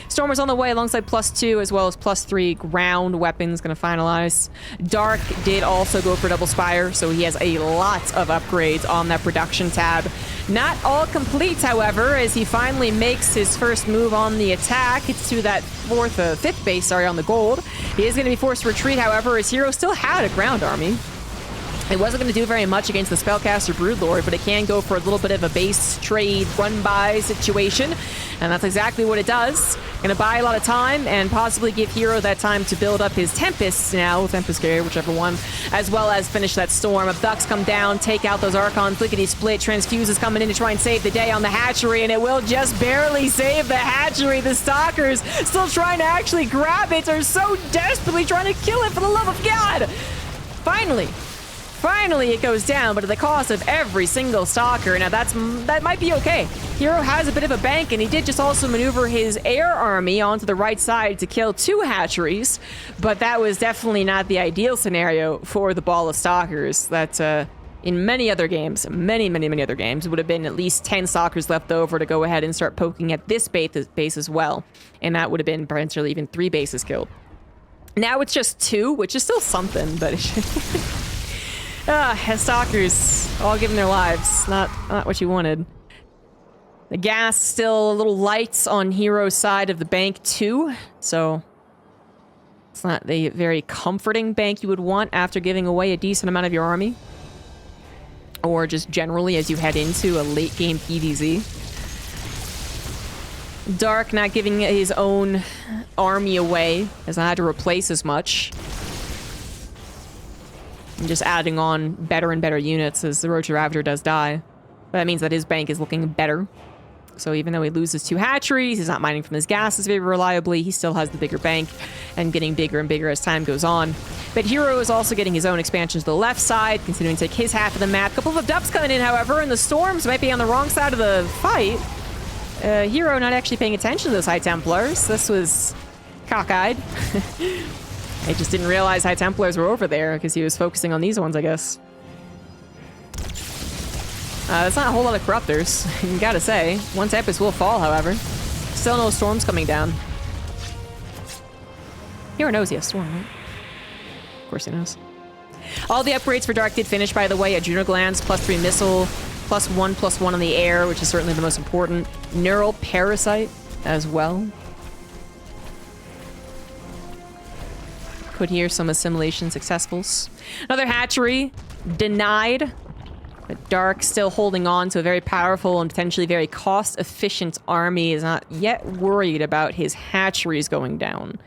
Stormer's on the way alongside +2 as well as +3 ground weapons going to finalize. Dark did also go for double spire, so he has a lot of upgrades on that production tab. Not all complete, however, as he finally makes his first move on the attack. It's to that 5th base, on the gold. He is going to be forced to retreat, however, as herO still had a ground army. It wasn't going to do very much against the Spellcaster Broodlord, but it can go for a little bit of a base trade run-by situation, and that's exactly what it does. Going to buy a lot of time and possibly give herO that time to build up his Tempests now, Tempest Carrier, whichever one, as well as finish that Storm. Abducts come down, take out those Archons, lickety-split, Transfuse is coming in to try and save the day on the hatchery, and it will just barely save the hatchery. The Stalkers still trying to actually grab it, are so desperately trying to kill it, for the love of God! Finally, it goes down, but at the cost of every single Stalker. Now, that might be okay. herO has a bit of a bank, and he did just also maneuver his air army onto the right side to kill 2 hatcheries, but that was definitely not the ideal scenario for the ball of Stalkers. That, in many other games, many other games, would have been at least 10 Stalkers left over to go ahead and start poking at this base as well, and that would have been potentially even 3 bases killed. Now it's just 2, which is still something, but it should... Stalkers, all giving their lives. Not what you wanted. The gas still a little light on herO's side of the bank too, so it's not the very comforting bank you would want after giving away a decent amount of your army. Or just generally as you head into a late game PvZ. Dark not giving his own army away, as I had to replace as much. And just adding on better and better units as the Roach Ravager does die. But that means that his bank is looking better. So even though he loses 2 hatcheries, he's not mining from his gases very reliably, he still has the bigger bank and getting bigger and bigger as time goes on. But herO is also getting his own expansion to the left side, continuing to take his half of the map. A couple of abducts coming in, however, and the Storms might be on the wrong side of the fight. herO not actually paying attention to those High Templars. This was cockeyed. I just didn't realize High Templars were over there because he was focusing on these ones, I guess. That's not a whole lot of Corruptors, you gotta say. One Tempest will fall, however. Still no Storms coming down. herO knows he has Storm, right? Of course he knows. All the upgrades for Dark did finish, by the way. Adrenal Glands, +3 Missile, +1/+1 on the air, which is certainly the most important. Neural Parasite as well. Could hear some assimilation successfuls. Another hatchery denied, but Dark still holding on to a very powerful and potentially very cost-efficient army. Is not yet worried about his hatcheries going down.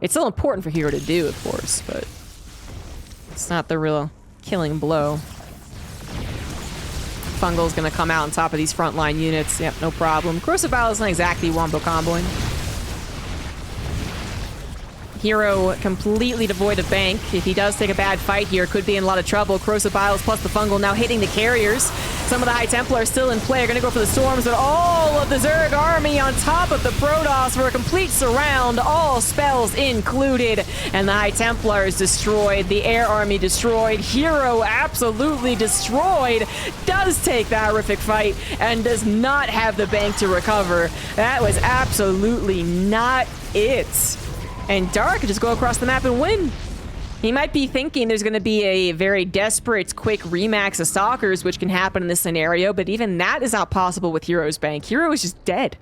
It's still important for herO to do, of course, but it's not the real killing blow. Fungal's gonna come out on top of these frontline units. Yep, no problem. Corrosive Battle's not exactly wombo comboing. herO completely devoid of bank. If he does take a bad fight here, could be in a lot of trouble. Corrosive Biles plus the Fungal now hitting the carriers. Some of the High Templars still in play are going to go for the Storms, but all of the Zerg army on top of the Protoss for a complete surround, all spells included. And the High Templars destroyed, the Air army destroyed, herO absolutely destroyed, does take the horrific fight, and does not have the bank to recover. That was absolutely not it. And Dark could just go across the map and win. He might be thinking there's going to be a very desperate, quick remax of Stalkers, which can happen in this scenario, but even that is not possible with herO's bank. herO is just dead.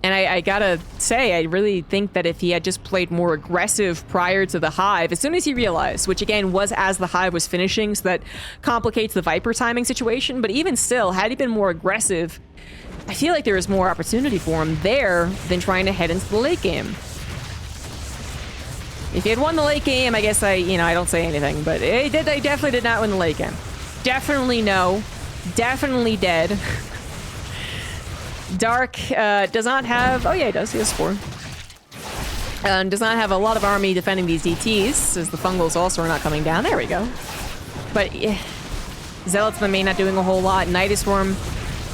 And I gotta say, I really think that if he had just played more aggressive prior to the Hive, as soon as he realized, which again was as the Hive was finishing, so that complicates the Viper timing situation, but even still, had he been more aggressive, I feel like there is more opportunity for him there than trying to head into the late game. If he had won the late game, I guess I don't say anything, but they definitely did not win the late game. Definitely no. Definitely dead. Dark does not have... Oh yeah, he does. He has 4. Does not have a lot of army defending these DTs, as the Fungals also are not coming down. There we go. But Zealots in the main not doing a whole lot. Nidusworm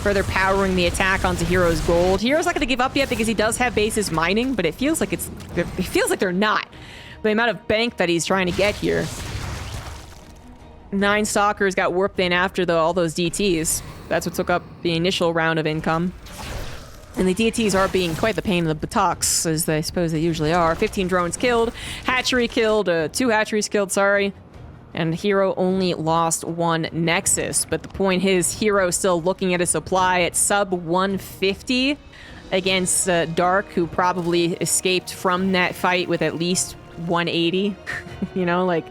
further powering the attack onto herO's gold. herO's not going to give up yet because he does have bases mining, but it feels like they're not. The amount of bank that he's trying to get here. 9 Stalkers got warped in after all those DTs. That's what took up the initial round of income. And the DTs are being quite the pain in the buttocks, as I suppose they usually are. 15 drones killed, hatchery killed, 2 hatcheries killed, sorry. And herO only lost 1 Nexus. But the point is, herO still looking at a supply at sub 150 against Dark, who probably escaped from that fight with at least 180. You know, like,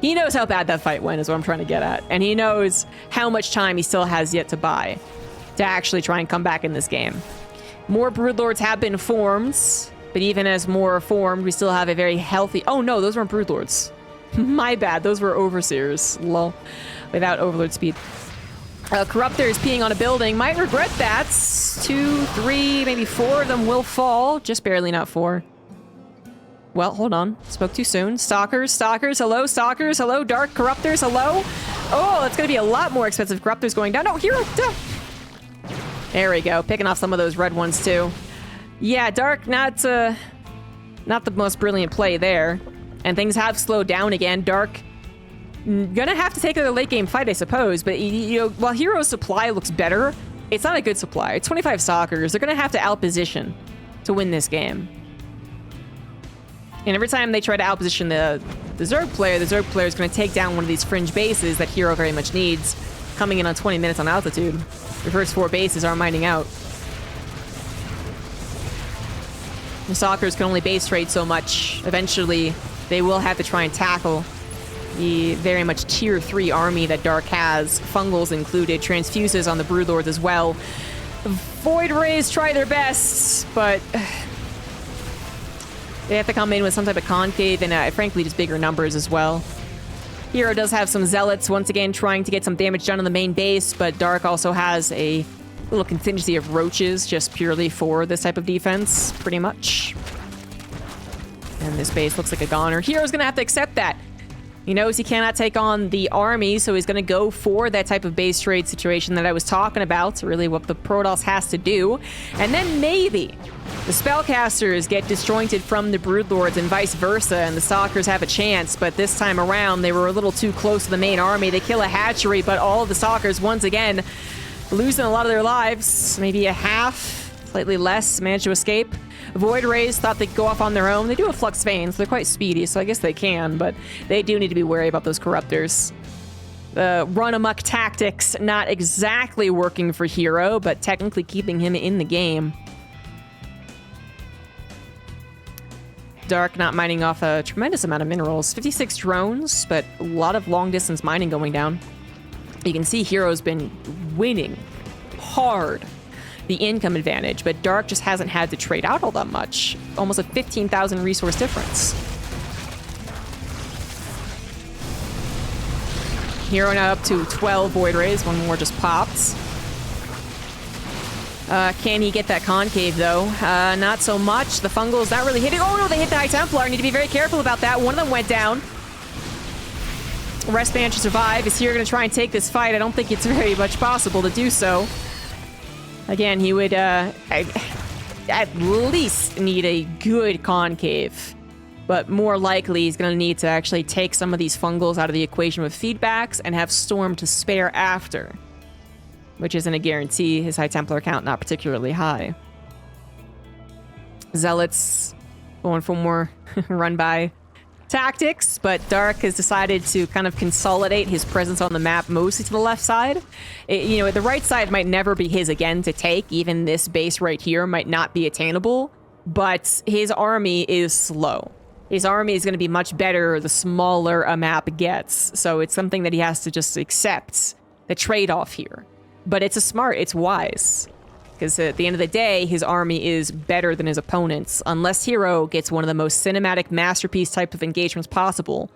He knows how bad that fight went, is what I'm trying to get at. And he knows how much time he still has yet to buy to actually try and come back in this game. More Broodlords have been formed, but even as more are formed, we still have a very healthy... Oh no, those weren't Broodlords. My bad, those were Overseers. Lol. Without Overlord speed. Corruptor is peeing on a building. Might regret that. 2, 3, maybe 4 of them will fall. Just barely, not 4. Well, hold on. Spoke too soon. Stalkers, Stalkers, hello. Stalkers, hello. Dark Corruptors, hello. Oh, it's going to be a lot more expensive. Corruptors going down. No, hero. Duh. There we go. Picking off some of those red ones, too. Yeah, Dark, not the most brilliant play there. And things have slowed down again. Dark... gonna have to take a late game fight, I suppose, but you know, while hero's supply looks better, it's not a good supply. It's 25 Stalkers. They're gonna have to outposition to win this game. And every time they try to outposition the Zerg player is gonna take down one of these fringe bases that hero very much needs, coming in on 20 minutes on altitude. The first 4 bases are mining out. The Stalkers can only base trade so much. Eventually, they will have to try and tackle the very much tier 3 army that Dark has, Fungals included, Transfuses on the Broodlords as well. Void Rays try their best, but they have to come in with some type of concave and frankly just bigger numbers as well. Hero does have some Zealots, once again trying to get some damage done on the main base, but Dark also has a little contingency of Roaches just purely for this type of defense, pretty much. And this base looks like a goner. Hero's gonna have to accept that. He knows he cannot take on the army, so he's going to go for that type of base trade situation that I was talking about, really what the Protoss has to do. And then maybe the Spellcasters get disjointed from the Broodlords and vice versa, and the Stalkers have a chance, but this time around, they were a little too close to the main army. They kill a hatchery, but all of the Stalkers, once again, losing a lot of their lives. Maybe a half, slightly less, managed to escape. Void Rays thought they'd go off on their own. They do have Flux Veins. They're quite speedy, so I guess they can, but they do need to be wary about those Corruptors. Run-amok tactics not exactly working for Hero, but technically keeping him in the game. Dark not mining off a tremendous amount of minerals. 56 drones, but a lot of long-distance mining going down. You can see Hero's been winning hard the income advantage, but Dark just hasn't had to trade out all that much. Almost a 15,000 resource difference. Hero now up to 12 Void Rays. One more just popped. Can he get that concave, though? Not so much. The Fungal's not really hitting. Oh, no, they hit the High Templar. Need to be very careful about that. One of them went down. Rest Band should survive. Is Hero going to try and take this fight? I don't think it's very much possible to do so. Again, he would at least need a good concave. But more likely, he's going to need to actually take some of these Fungals out of the equation with feedbacks and have Storm to spare after. Which isn't a guarantee. His High Templar count not particularly high. Zealots going for more run-by tactics, but Dark has decided to kind of consolidate his presence on the map mostly to the left side. You know, the right side might never be his again to take. Even this base right here might not be attainable, but his army is slow. His army is going to be much better the smaller a map gets, so it's something that he has to just accept the trade-off here. But it's wise. Because at the end of the day, his army is better than his opponent's, unless Hero gets one of the most cinematic masterpiece type of engagements possible.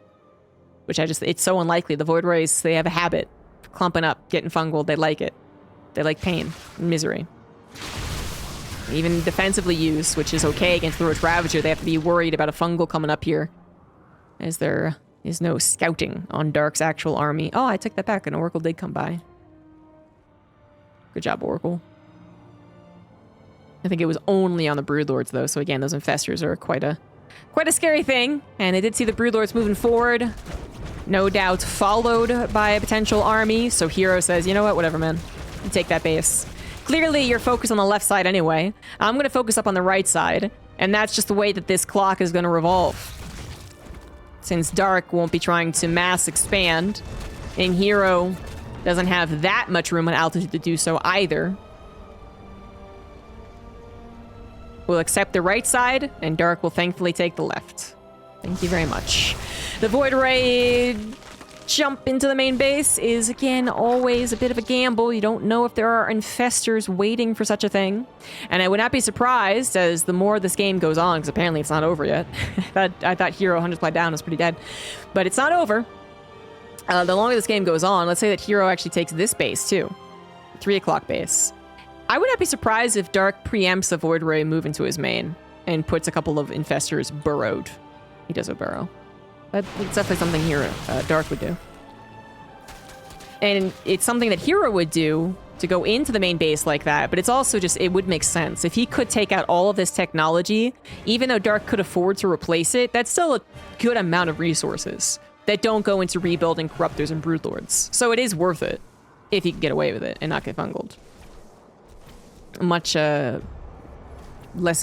Which it's so unlikely. The Void Rays, they have a habit of clumping up, getting fungal. They like it. They like pain and misery. Even defensively used, which is okay against the Roach Ravager, they have to be worried about a fungal coming up here. As there is no scouting on Dark's actual army. Oh, I took that back. An Oracle did come by. Good job, Oracle. I think it was only on the Broodlords, though, so again, those Infestors are quite a scary thing. And I did see the Broodlords moving forward. No doubt followed by a potential army, so Hero says, you know what, whatever, man. You take that base. Clearly, you're focused on the left side anyway. I'm going to focus up on the right side, and that's just the way that this clock is going to revolve. Since Dark won't be trying to mass expand, and Hero doesn't have that much room on altitude to do so either. We'll accept the right side, and Dark will thankfully take the left. Thank you very much. The Void Ray jump into the main base is, again, always a bit of a gamble. You don't know if there are infestors waiting for such a thing. And I would not be surprised as the more this game goes on, because apparently it's not over yet. I thought herO 100 supply down was pretty dead. But it's not over. The longer this game goes on, let's say that herO actually takes this base, too. 3 o'clock base. I would not be surprised if Dark preempts the Void Ray move into his main and puts a couple of infestors burrowed. He does a burrow. That's definitely something herO, Dark would do. And it's something that herO would do to go into the main base like that, but it's also just, it would make sense. If he could take out all of this technology, even though Dark could afford to replace it, that's still a good amount of resources that don't go into rebuilding Corruptors and Broodlords. So it is worth it, if he can get away with it and not get bungled. A much less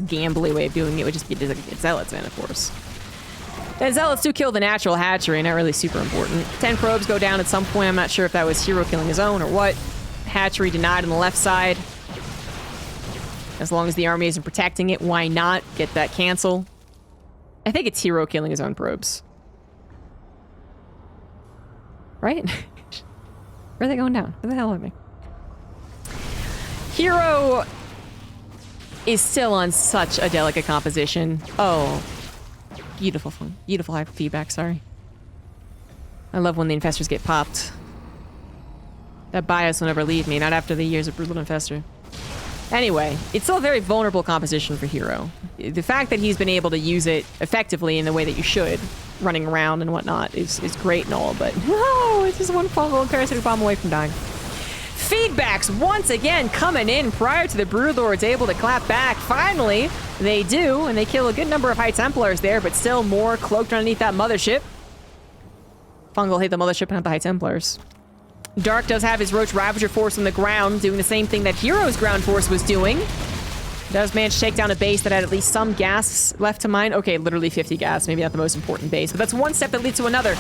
gambly way of doing it would just be to get Zealots in, of course. And Zealots do kill the natural hatchery, not really super important. 10 probes go down at some point. I'm not sure if that was herO killing his own or what. Hatchery denied on the left side. As long as the army isn't protecting it, why not get that cancel? I think it's herO killing his own probes. Right? Where are they going down? Where the hell are they? herO is still on such a delicate composition. Oh. Beautiful fun. Beautiful high feedback, sorry. I love when the infestors get popped. That bias will never leave me, not after the years of brutal infestor. Anyway, it's still a very vulnerable composition for herO. The fact that he's been able to use it effectively in the way that you should, running around and whatnot, is great and all, but no, it's just one fungal and parasitic bomb away from dying. Feedbacks once again coming in prior to the Broodlords able to clap back. Finally, they do, and they kill a good number of High Templars there, but still more cloaked underneath that mothership. Fungal hit the mothership and not the High Templars. Dark does have his Roach Ravager force on the ground, doing the same thing that herO's ground force was doing. Does manage to take down a base that had at least some gas left to mine. Okay, literally 50 gas, maybe not the most important base, but that's one step that leads to another.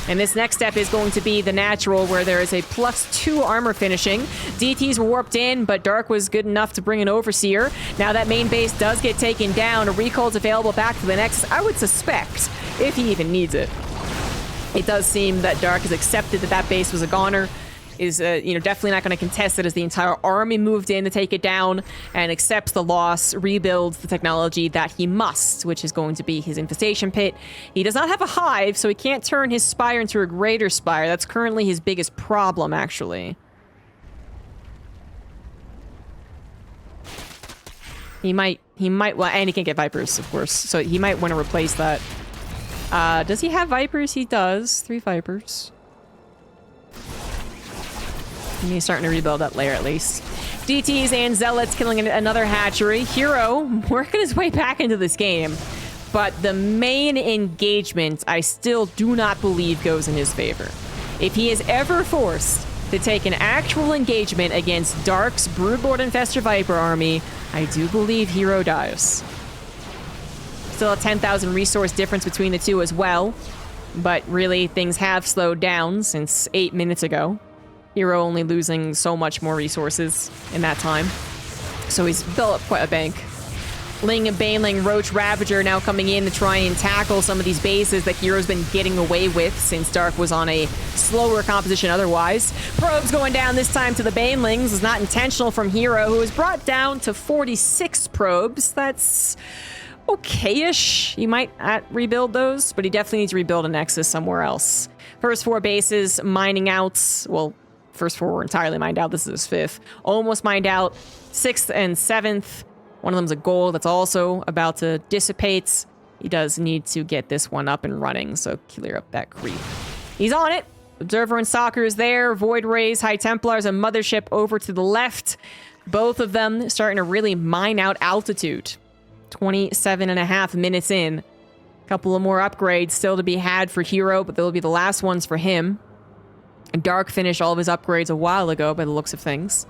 And this next step is going to be the natural, where there is a +2 armor finishing. DTs were warped in, but Dark was good enough to bring an Overseer. Now that main base does get taken down. A recall is available back to the Nexus, I would suspect, if he even needs it. It does seem that Dark has accepted that that base was a goner. Is definitely not going to contest it as the entire army moved in to take it down, and accepts the loss, rebuilds the technology that he must, which is going to be his infestation pit. He does not have a hive, so he can't turn his spire into a greater spire. That's currently his biggest problem, actually. He might, well, and he can get Vipers, of course, so he might want to replace that. Does he have Vipers? He does. 3 Vipers. And he's starting to rebuild that layer at least. DTs and Zealots killing another hatchery. herO working his way back into this game. But the main engagement, I still do not believe goes in his favor. If he is ever forced to take an actual engagement against Dark's Broodlord Infestor Viper army, I do believe herO dies. Still a 10,000 resource difference between the two as well. But really, things have slowed down since 8 minutes ago. herO only losing so much more resources in that time. So he's built up quite a bank. Ling, Baneling, Roach, Ravager now coming in to try and tackle some of these bases that herO's been getting away with since Dark was on a slower composition otherwise. Probes going down this time to the Banelings. Is not intentional from herO, who was brought down to 46 probes. That's okay-ish. He might rebuild those, but he definitely needs to rebuild a Nexus somewhere else. First 4 bases mining out, well, first 4 were entirely mined out. This is his 5th. Almost mined out. 6th and 7th. One of them's a gold that's also about to dissipate. He does need to get this one up and running, so clear up that creep. He's on it. Observer and Stalker is there. Void Rays, High Templars, and Mothership over to the left. Both of them starting to really mine out altitude. 27.5 minutes in. A couple of more upgrades still to be had for herO, but they'll be the last ones for him. Dark finished all of his upgrades a while ago by the looks of things.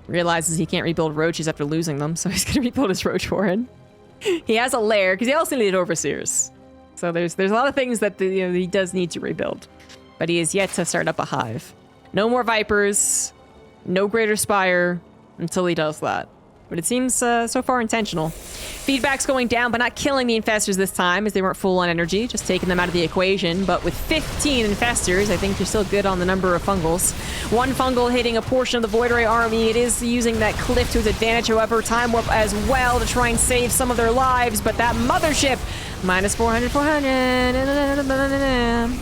Realizes he can't rebuild Roaches after losing them, so he's going to rebuild his Roach Warren. He has a lair, because he also needed Overseers. So there's a lot of things that he does need to rebuild. But he is yet to start up a hive. No more Vipers, no greater Spire, until he does that. But it seems so far intentional. Feedback's going down, but not killing the infestors this time, as they weren't full on energy, just taking them out of the equation. But with 15 infestors, I think you're still good on the number of fungals. One fungal hitting a portion of the Void Ray army. It is using that cliff to its advantage, however, time warp as well to try and save some of their lives. But that mothership, minus 400, 400.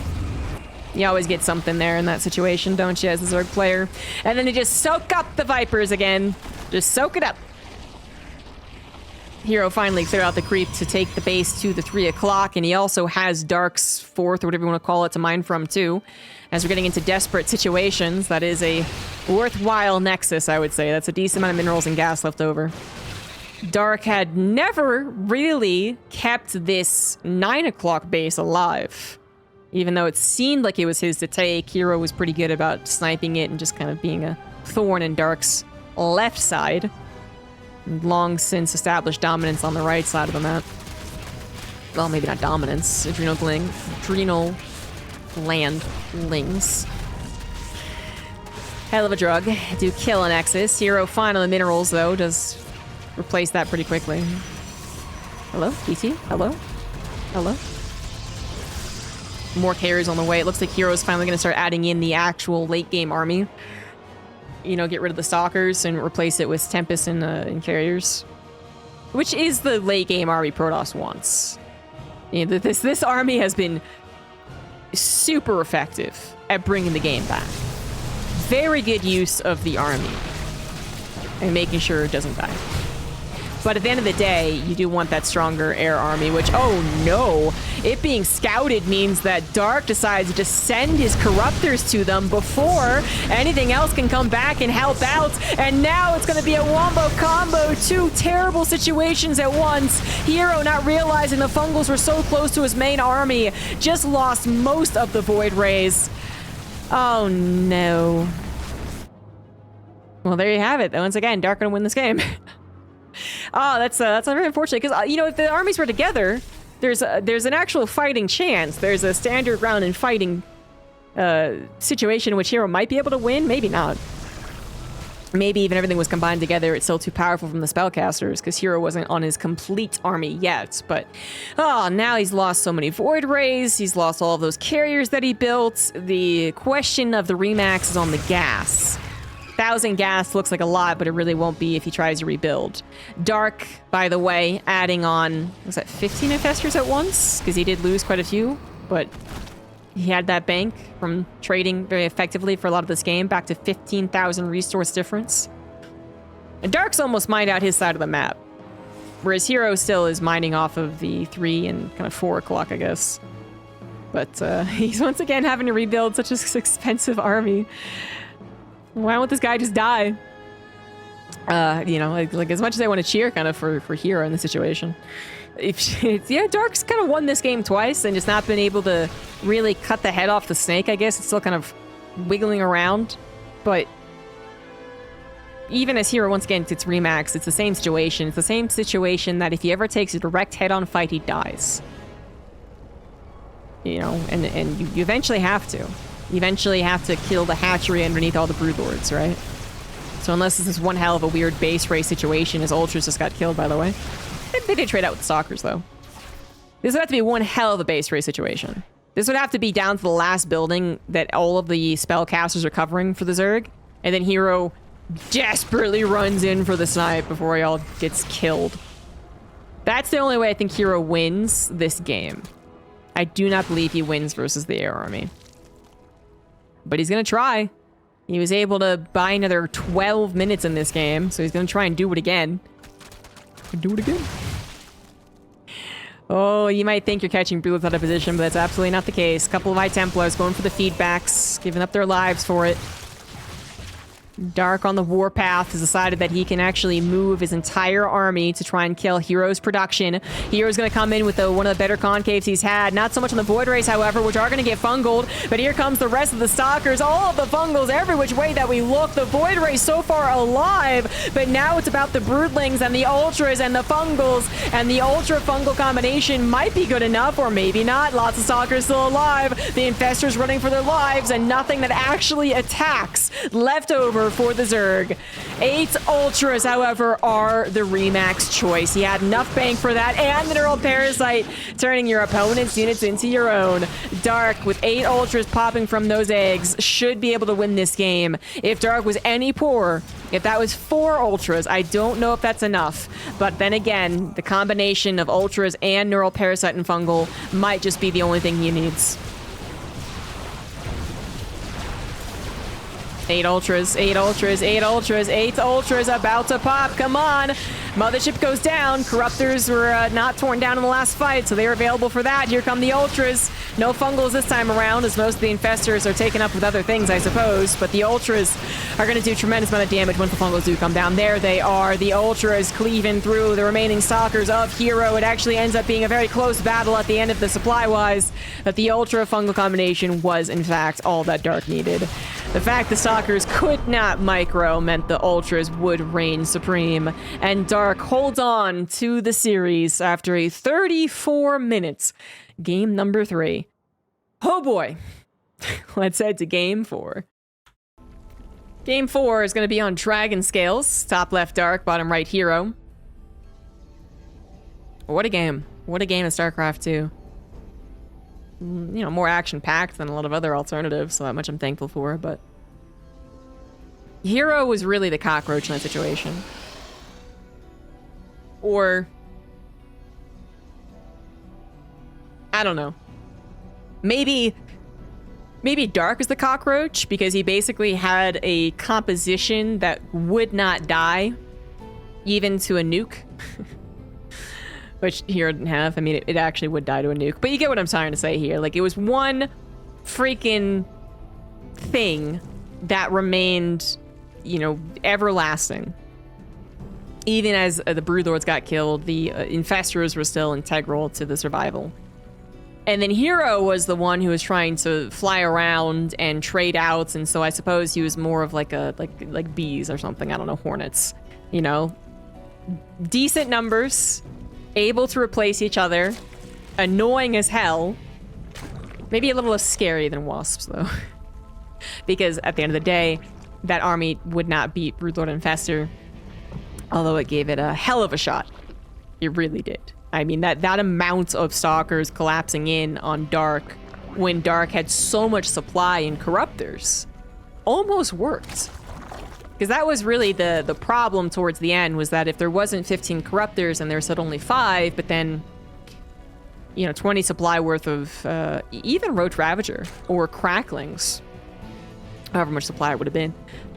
You always get something there in that situation, don't you, as a Zerg player? And then they just soak up the Vipers again. Just soak it up. herO finally cleared out the creep to take the base to the 3 o'clock, and he also has Dark's 4th, or whatever you want to call it, to mine from, too. As we're getting into desperate situations, that is a worthwhile nexus, I would say. That's a decent amount of minerals and gas left over. Dark had never really kept this 9 o'clock base alive. Even though it seemed like it was his to take, herO was pretty good about sniping it and just kind of being a thorn in Dark's left side. Long since established dominance on the right side of the map. Well, maybe not dominance. Adrenal landlings. Hell of a drug. Do kill an Nexus. herO fine on the minerals, though. Does replace that pretty quickly. Hello? BT? Hello? Hello? More carriers on the way. It looks like herO's finally going to start adding in the actual late game army. You know, get rid of the Stalkers and replace it with Tempest and carriers. Which is the late game army Protoss wants. You know, this army has been super effective at bringing the game back. Very good use of the army. And making sure it doesn't die. But at the end of the day, you do want that stronger air army, which, oh no, it being scouted means that Dark decides to send his Corruptors to them before anything else can come back and help out. And now it's going to be a wombo combo, 2 terrible situations at once. herO, not realizing the Fungals were so close to his main army, just lost most of the Void Rays. Oh no. Well, there you have it. Once again, Dark gonna win this game. Oh, that's very unfortunate, because you know, if the armies were together, there's an actual fighting chance. There's a standard round in fighting situation in which herO might be able to win, maybe not. Maybe even everything was combined together, it's still too powerful from the spellcasters, because herO wasn't on his complete army yet. But oh, now he's lost so many Void Rays, he's lost all of those carriers that he built. The question of the remax is on the gas. 1,000 gas looks like a lot, but it really won't be if he tries to rebuild. Dark, by the way, adding on, was that 15 infestors at once? Because he did lose quite a few, but he had that bank from trading very effectively for a lot of this game, back to 15,000 resource difference. And Dark's almost mined out his side of the map, whereas herO still is mining off of the 3 and kind of 4 o'clock, I guess. But he's once again having to rebuild such an expensive army. Why won't this guy just die? You know, like as much as I want to cheer kind of for herO in this situation. Yeah, Dark's kind of won this game twice and just not been able to really cut the head off the snake, I guess. It's still kind of wiggling around. But even as herO once again gets remaxed, it's the same situation. It's the same situation that if he ever takes a direct head-on fight, he dies. You know, and you eventually have to. You eventually have to kill the hatchery underneath all the broodlords, right? So unless this is one hell of a weird base race situation, his ultras just got killed, by the way. They did trade out with the Stalkers, though. This would have to be one hell of a base race situation. This would have to be down to the last building that all of the spellcasters are covering for the Zerg, and then herO desperately runs in for the snipe before he all gets killed. That's the only way I think herO wins this game. I do not believe he wins versus the air army. But he's going to try. He was able to buy another 12 minutes in this game, so he's going to try and do it again. Do it again. Oh, you might think you're catching Broodlords out of position, but that's absolutely not the case. Couple of High Templars going for the feedbacks, giving up their lives for it. Dark on the warpath has decided that he can actually move his entire army to try and kill herO's production. herO's going to come in with one of the better concaves he's had. Not so much on the Void Rays, however, which are going to get fungled. But here comes the rest of the Stalkers. All of the fungals, every which way that we look. The Void Rays so far alive. But now it's about the Broodlings and the Ultras and the fungals. And the Ultra-fungal combination might be good enough, or maybe not. Lots of Stalkers still alive. The Infestors running for their lives, and nothing that actually attacks left over power for the Zerg. 8 Ultras, however, are the Remax choice. He had enough bang for that, and the Neural Parasite, turning your opponent's units into your own. Dark, with 8 Ultras popping from those eggs, should be able to win this game. If Dark was any poorer, if that was 4 Ultras, I don't know if that's enough. But then again, the combination of Ultras and Neural Parasite and Fungal might just be the only thing he needs. 8 Ultras, 8 Ultras, 8 Ultras, 8 Ultras about to pop. Come on. Mothership goes down. Corruptors were not torn down in the last fight, so they were available for that. Here come the Ultras. No Fungals this time around, as most of the Infestors are taken up with other things, I suppose. But the Ultras are going to do a tremendous amount of damage once the Fungals do come down. There they are. The Ultras cleaving through the remaining Stalkers of herO. It actually ends up being a very close battle at the end of the supply-wise. But the Ultra-Fungal combination was, in fact, all that Dark needed. The fact the Stalkers could not micro meant the Ultras would reign supreme. And Dark holds on to the series after a 34 minutes. Game number 3. Oh boy. Let's head to game 4. Game 4 is going to be on Dragon Scales. Top left Dark, bottom right herO. What a game. What a game of StarCraft 2. You know, more action-packed than a lot of other alternatives, so that much I'm thankful for, but herO was really the cockroach in that situation. Or I don't know. Maybe Dark is the cockroach because he basically had a composition that would not die even to a nuke. Which herO didn't have. I mean, it actually would die to a nuke. But you get what I'm trying to say here. Like, it was one freaking thing that remained, you know, everlasting. Even as the Broodlords got killed, the Infestors were still integral to the survival. And then herO was the one who was trying to fly around and trade outs, and so I suppose he was more of like a like bees or something. I don't know, hornets. You know, decent numbers, able to replace each other, annoying as hell. Maybe a little less scary than wasps, though. Because at the end of the day, that army would not beat Broodlord Infestor, although it gave it a hell of a shot. It really did. I mean, that amount of Stalkers collapsing in on Dark when Dark had so much supply in Corruptors almost worked. Because that was really the problem towards the end, was that if there wasn't 15 Corruptors and there said only 5, but then, you know, 20 supply worth of even Roach Ravager or Cracklings, however much supply it would have been,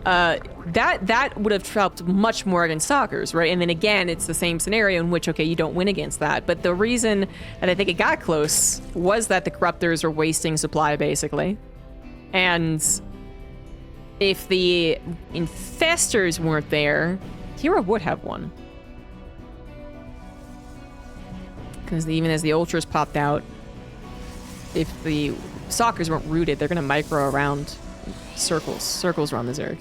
that would have helped much more against Stalkers, right? And then again, it's the same scenario in which, okay, you don't win against that. But the reason that I think it got close was that the Corruptors are wasting supply, basically. And if the Infestors weren't there, herO would have won. Because even as the Ultras popped out, if the Stalkers weren't rooted, they're going to micro around circles around the Zerg.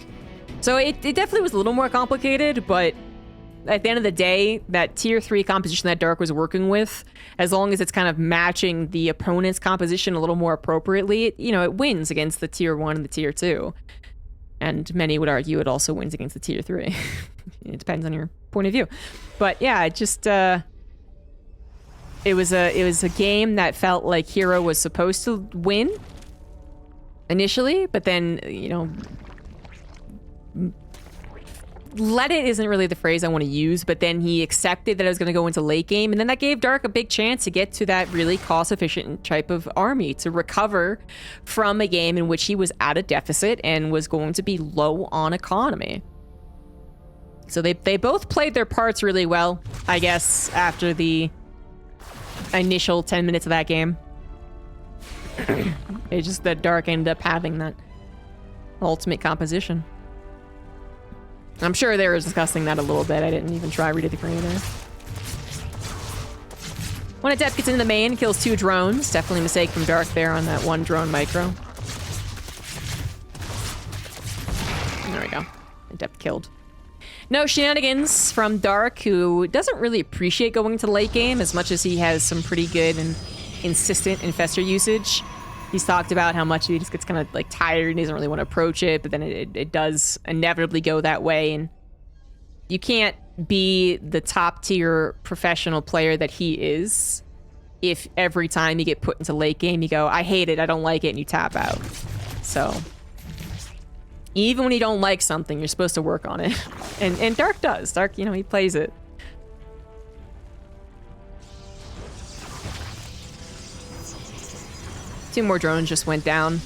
So it definitely was a little more complicated, but at the end of the day, that tier 3 composition that Dark was working with, as long as it's kind of matching the opponent's composition a little more appropriately, it wins against the tier 1 and the tier 2. And many would argue it also wins against the tier 3. It depends on your point of view. But yeah, it just it was a game that felt like herO was supposed to win initially, but then, let it isn't really the phrase I want to use, but then he accepted that I was going to go into late game, and then that gave Dark a big chance to get to that really cost-efficient type of army, to recover from a game in which he was at a deficit and was going to be low on economy. So they both played their parts really well, I guess, after the initial 10 minutes of that game. It's just that Dark ended up having that ultimate composition. I'm sure they were discussing that a little bit. I didn't even try reading the creator there. When Adept gets into the main, kills 2 drones. Definitely a mistake from Dark there on that 1 drone micro. There we go. Adept killed. No shenanigans from Dark, who doesn't really appreciate going to late game as much as he has some pretty good and insistent Infestor usage. He's talked about how much he just gets kind of like tired and he doesn't really want to approach it, but then it does inevitably go that way. And you can't be the top tier professional player that he is if every time you get put into late game, you go, I hate it, I don't like it, and you tap out. So even when you don't like something, you're supposed to work on it. And Dark does. Dark, you know, he plays it. Two more drones just went down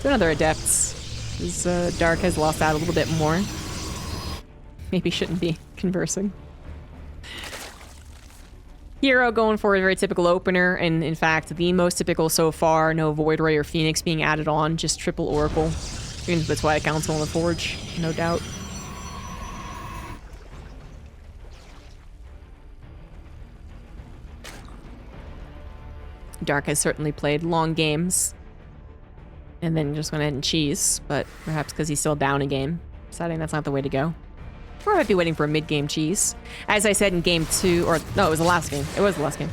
to another Adepts. Dark has lost out a little bit more. Maybe shouldn't be conversing. herO going for a very typical opener, and in fact, the most typical so far. No Void Ray or Phoenix being added on, just triple Oracle. Even the Twilight Council on the Forge, no doubt. Dark has certainly played long games and then just went ahead and cheese, but perhaps because he's still down a game, deciding that's not the way to go. Or I might be waiting for a mid-game cheese. As I said in game 2, or no, it was the last game. It was the last game.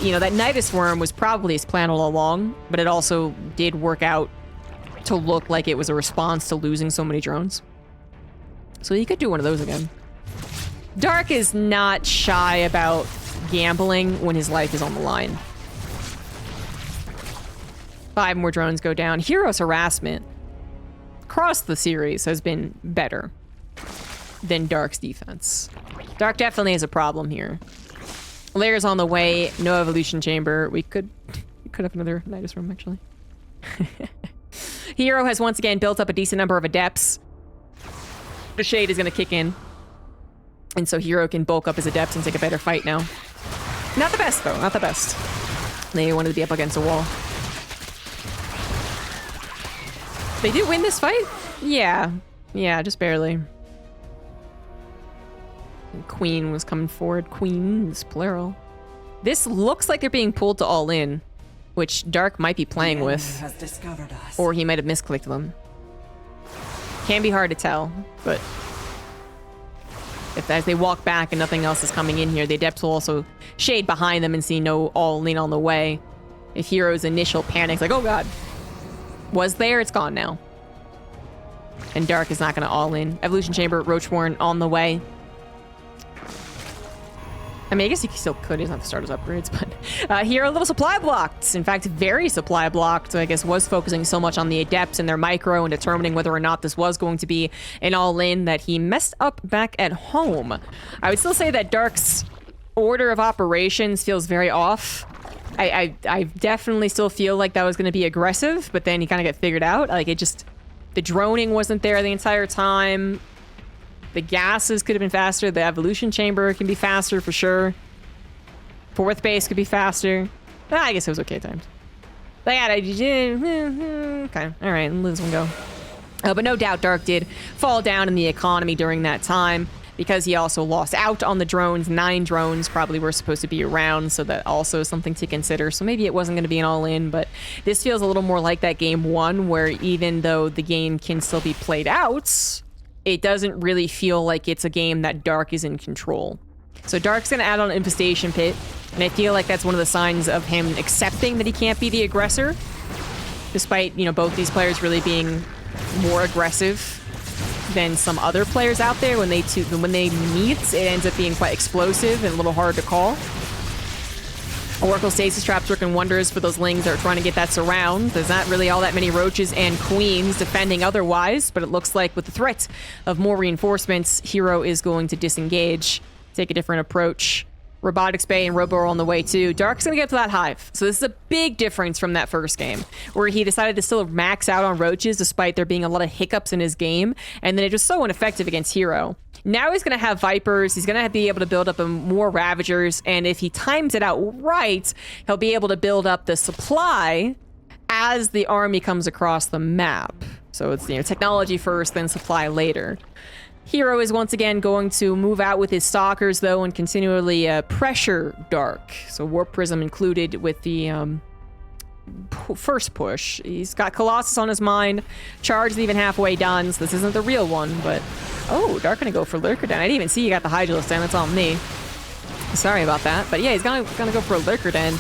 You know, that Nidus Worm was probably his plan all along, but it also did work out to look like it was a response to losing so many drones. So he could do one of those again. Dark is not shy about gambling when his life is on the line. 5 more drones go down. herO's harassment across the series has been better than Dark's defense. Dark definitely has a problem here. Layers on the way, no evolution chamber. We could have another Nidus room, actually. herO has once again built up a decent number of Adepts. The Shade is going to kick in. And so herO can bulk up his Adepts and take a better fight now. Not the best, though. Not the best. They wanted to be up against a wall. They did win this fight? Yeah. Yeah, just barely. Queen was coming forward. Queens, plural. This looks like they're being pulled to all in, which Dark might be playing with. Has discovered us. Or he might have misclicked them. Can be hard to tell, but if as they walk back and nothing else is coming in here, the Adepts will also shade behind them and see no all in on the way. If herO's initial panic's like, oh god, was there, it's gone now. And Dark is not going to all in. Evolution Chamber, Roachborn on the way. I mean, I guess he still could. He doesn't have to start his upgrades, but herO a little supply blocked. In fact, very supply blocked. So I guess was focusing so much on the Adepts and their micro and determining whether or not this was going to be an all-in that he messed up back at home. I would still say that Dark's order of operations feels very off. I definitely still feel like that was going to be aggressive, but then he kind of got figured out. Like, it just... The droning wasn't there the entire time. The gases could have been faster. The evolution chamber can be faster for sure. Fourth base could be faster. I guess it was okay at times. But yeah, okay. All right, let this one go. But no doubt Dark did fall down in the economy during that time because he also lost out on the drones. 9 drones probably were supposed to be around, so that also is something to consider. So maybe it wasn't going to be an all-in, but this feels a little more like that game 1, where even though the game can still be played out, it doesn't really feel like it's a game that Dark is in control. So Dark's going to add on Infestation Pit, and I feel like that's one of the signs of him accepting that he can't be the aggressor, despite, you know, both these players really being more aggressive than some other players out there. When they meet, it ends up being quite explosive and a little hard to call. Oracle Stasis Trap's working wonders for those Lings that are trying to get that surround. There's not really all that many Roaches and Queens defending otherwise, but it looks like with the threat of more reinforcements, herO is going to disengage, take a different approach. Robotics Bay and Robo are on the way too. Dark's gonna get to that hive. So this is a big difference from that first game, where he decided to still max out on Roaches despite there being a lot of hiccups in his game, and then it was so ineffective against herO. Now he's gonna have Vipers, he's gonna be able to build up more Ravagers, and if he times it out right, he'll be able to build up the supply as the army comes across the map. So it's, you know, technology first, then supply later. herO is once again going to move out with his Stalkers, though, and continually pressure Dark. So Warp Prism included with the first push. He's got Colossus on his mind. Charge is even halfway done, so this isn't the real one, but... Oh, Dark gonna go for Lurker Den. I didn't even see you got the Hydralisk Den. That's on me. Sorry about that. But yeah, he's gonna go for a Lurker Den.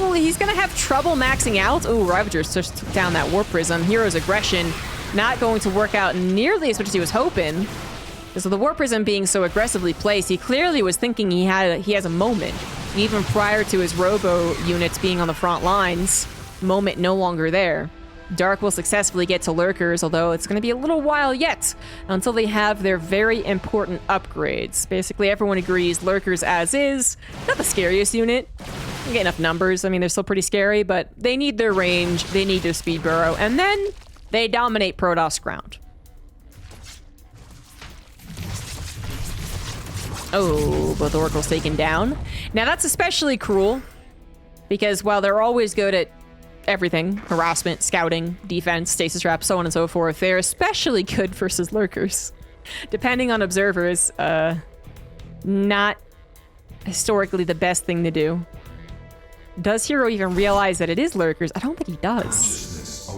Oh, honestly, he's going to have trouble maxing out. Oh, Ravager just took down that Warp Prism. herO's aggression not going to work out nearly as much as he was hoping. So the Warp Prism being so aggressively placed, he clearly was thinking he has a moment. Even prior to his Robo units being on the front lines, moment no longer there. Dark will successfully get to Lurkers, although it's going to be a little while yet until they have their very important upgrades. Basically, everyone agrees Lurkers as is. Not the scariest unit. You get enough numbers. I mean, they're still pretty scary, but they need their range, they need their speed burrow, and then they dominate Protoss ground. Oh, both Oracles taken down. Now, that's especially cruel, because while they're always good at everything, harassment, scouting, defense, stasis trap, so on and so forth, they're especially good versus Lurkers. Depending on observers, not historically the best thing to do. Does herO even realize that it is Lurkers? I don't think he does.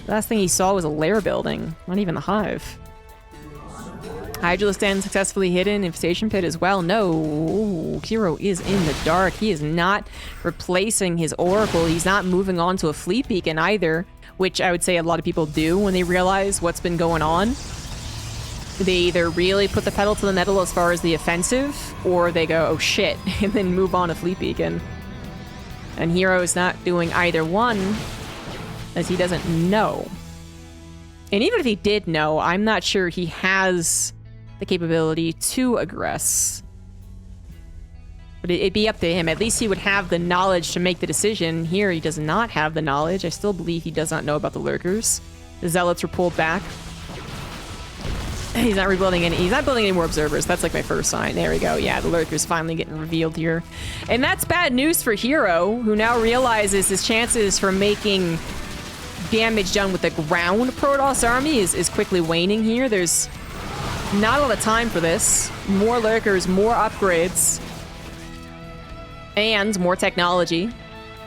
The last thing he saw was a lair building, not even the hive. Hydralisk Den successfully hidden. Infestation Pit as well. No, herO is in the dark. He is not replacing his Oracle. He's not moving on to a Fleet Beacon either, which I would say a lot of people do when they realize what's been going on. They either really put the pedal to the metal as far as the offensive, or they go, oh shit, and then move on to Fleet Beacon. And herO is not doing either one, as he doesn't know. And even if he did know, I'm not sure he has the capability to aggress. But it'd be up to him. At least he would have the knowledge to make the decision. Here, he does not have the knowledge. I still believe he does not know about the Lurkers. The Zealots were pulled back. He's not rebuilding any. He's not building any more observers. That's like my first sign. There we go. Yeah, the Lurkers finally getting revealed here. And that's bad news for herO, who now realizes his chances for making damage done with the ground Protoss army is quickly waning here. There's not a lot of time for this. More Lurkers, more upgrades, and more technology.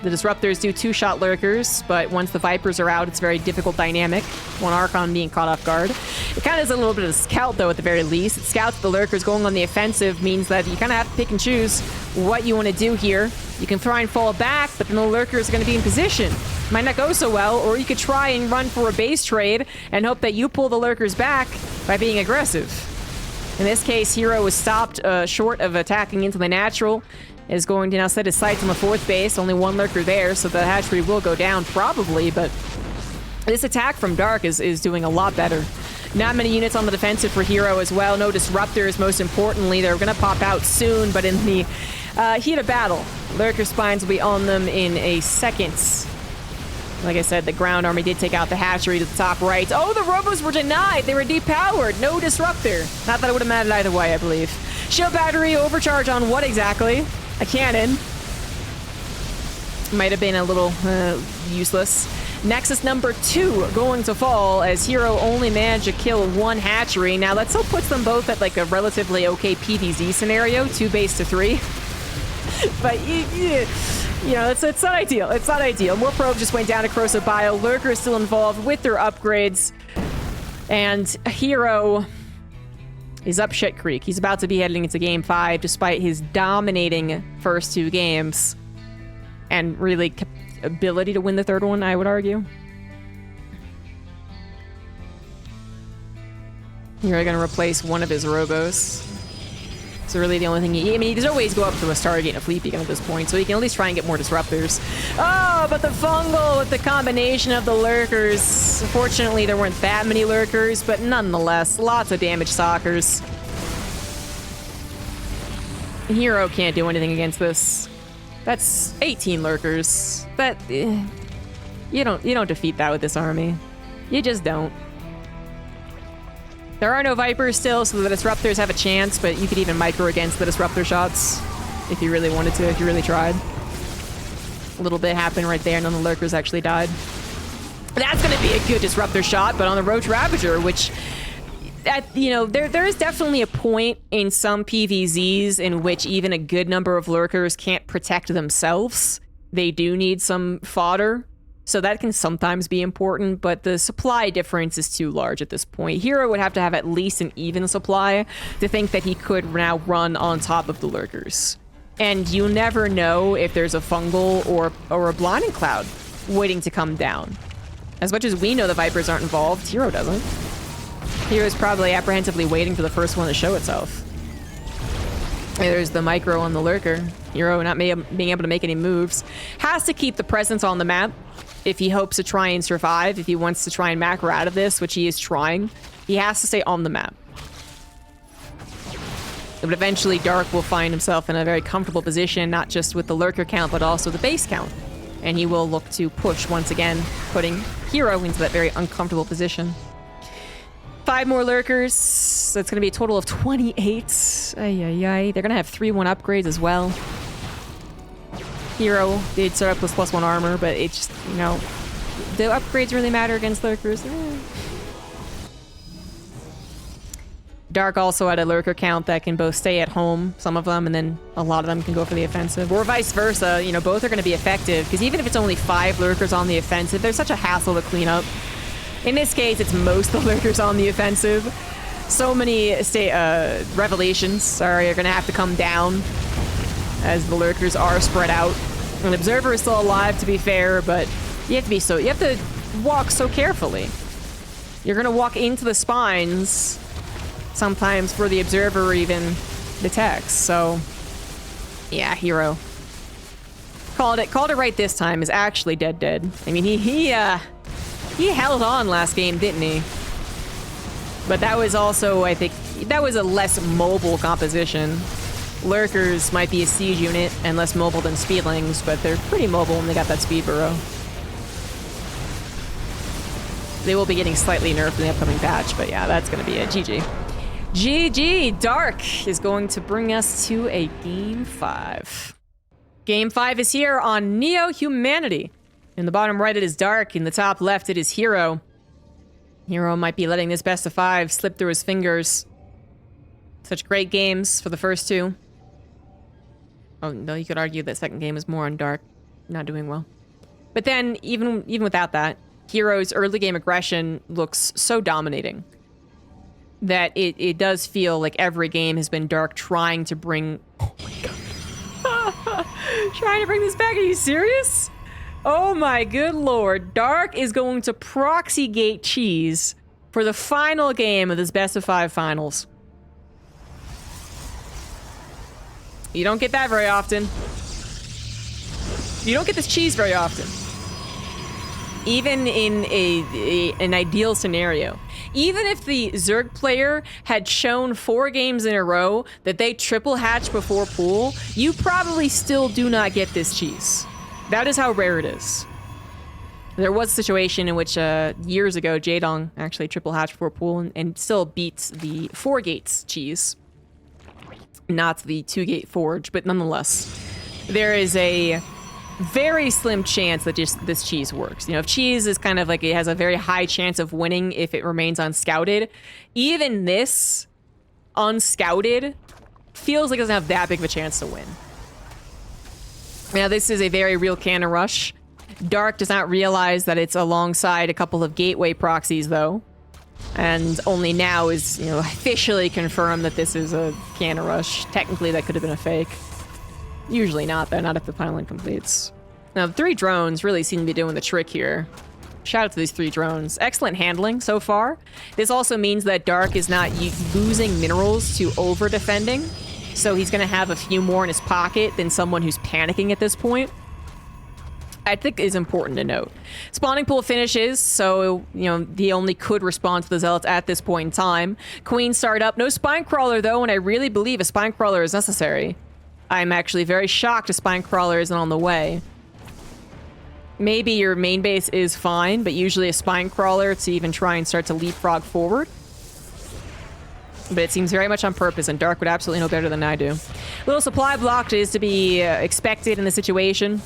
The Disruptors do two-shot Lurkers, but once the Vipers are out, it's a very difficult dynamic. One Archon being caught off guard. It kind of is a little bit of a scout, though, at the very least. It scouts the Lurkers going on the offensive, means that you kind of have to pick and choose what you want to do here. You can try and fall back, but then the Lurkers are going to be in position. Might not go so well, or you could try and run for a base trade and hope that you pull the Lurkers back by being aggressive. In this case, herO was stopped short of attacking into the natural. Is going to now set his sights on the fourth base. Only one Lurker there, so the hatchery will go down probably, but this attack from Dark is doing a lot better. Not many units on the defensive for herO as well. No Disruptors, most importantly. They're going to pop out soon, but in the heat of battle, Lurker Spines will be on them in a second. Like I said, the ground army did take out the hatchery to the top right. Oh, the Robos were denied. They were depowered. No Disruptor. Not that it would have mattered either way, I believe. Shield battery overcharge on what exactly? A cannon. Might have been a little useless. Nexus number 2 going to fall as herO only managed to kill one hatchery. Now that still puts them both at like a relatively okay PvZ scenario, 2 base to 3. But you know, it's not ideal. It's not ideal. More probes just went down to Corrosive Bio. Lurker is still involved with their upgrades. And herO is up shit creek. He's about to be heading into Game 5 despite his dominating first 2 games. And really ability to win the third one, I would argue. You're going to replace one of his Robos. So really the only thing I mean, he does always go up to a Stargate and a Fleet Beacon at this point, so he can at least try and get more Disruptors. Oh, but the Fungal with the combination of the Lurkers. Fortunately, there weren't that many Lurkers, but nonetheless, lots of damage sockers. herO can't do anything against this. That's 18 Lurkers. That you don't defeat that with this army. You just don't. There are no Vipers still, so the Disruptors have a chance, but you could even micro against the Disruptor shots if you really wanted to, if you really tried. A little bit happened right there, and then the Lurkers actually died. That's going to be a good Disruptor shot, but on the Roach Ravager, which, you know, there is definitely a point in some PvZs in which even a good number of Lurkers can't protect themselves. They do need some fodder. So that can sometimes be important, but the supply difference is too large at this point. herO would have to have at least an even supply to think that he could now run on top of the Lurkers. And you never know if there's a fungal or a blinding cloud waiting to come down. As much as we know the Vipers aren't involved, herO doesn't. herO's probably apprehensively waiting for the first one to show itself. There's the micro on the lurker. herO not being able to make any moves. Has to keep the presence on the map if he hopes to try and survive. If he wants to try and macro out of this, which he is trying, he has to stay on the map. But eventually Dark will find himself in a very comfortable position, not just with the lurker count, but also the base count. And he will look to push once again, putting herO into that very uncomfortable position. 5 more lurkers. So it's going to be a total of 28. Ay, ay, ay. They're going to have 3-1 upgrades as well. herO did start up with +1 armor, but it just, you know, the upgrades really matter against lurkers. Dark also had a lurker count that can both stay at home, some of them, and then a lot of them can go for the offensive. Or vice versa, you know, both are going to be effective, because even if it's only 5 lurkers on the offensive, there's such a hassle to clean up. In this case, it's most the lurkers on the offensive. So many revelations are going to have to come down as the lurkers are spread out. An observer is still alive, to be fair, but you have to walk so carefully. You're going to walk into the spines sometimes for the observer even detects. So yeah, herO called it right this time. Is actually dead. I mean, he held on last game, didn't he? But that was also, I think, that was a less mobile composition. Lurkers might be a siege unit and less mobile than speedlings, but they're pretty mobile when they got that speed burrow. They will be getting slightly nerfed in the upcoming patch, but yeah, that's going to be it. GG. GG! Dark is going to bring us to a Game 5. Game 5 is here on Neo Humanity. In the bottom right, it is Dark. In the top left, it is herO. herO might be letting this best of 5 slip through his fingers. Such great games for the first 2. Oh, no, you could argue that second game is more on Dark. Not doing well. But then, even without that, herO's early game aggression looks so dominating that it does feel like every game has been Dark trying to bring... Oh my god. Trying to bring this back? Are you serious? Oh my good lord. Dark is going to proxy gate cheese for the final game of this best of 5 finals. You don't get that very often. You don't get this cheese very often. Even in an ideal scenario. Even if the Zerg player had shown 4 games in a row that they triple hatch before pool, you probably still do not get this cheese. That is how rare it is. There was a situation in which years ago, Jaedong actually triple hatched before pool and still beats the 4 gates cheese. Not the 2-gate forge, but nonetheless, there is a very slim chance that just this cheese works. You know, if cheese is kind of like, it has a very high chance of winning if it remains unscouted, even this unscouted feels like it doesn't have that big of a chance to win. Now, this is a very real cannon rush. Dark does not realize that it's alongside a couple of gateway proxies, though. And only now is, you know, officially confirmed that this is a cannon rush. Technically, that could have been a fake. Usually not, though, not if the pipeline completes. Now, the 3 drones really seem to be doing the trick here. Shout out to these 3 drones. Excellent handling so far. This also means that Dark is not losing minerals to over-defending, so he's going to have a few more in his pocket than someone who's panicking at this point. I think is important to note. Spawning pool finishes, so, you know, he only could respond to the Zealots at this point in time. Queen start up. No Spine Crawler, though, and I really believe a Spine Crawler is necessary. I'm actually very shocked a Spine Crawler isn't on the way. Maybe your main base is fine, but usually a Spine Crawler to even try and start to leapfrog forward. But it seems very much on purpose, and Dark would absolutely know better than I do. Little supply block is to be expected in the situation.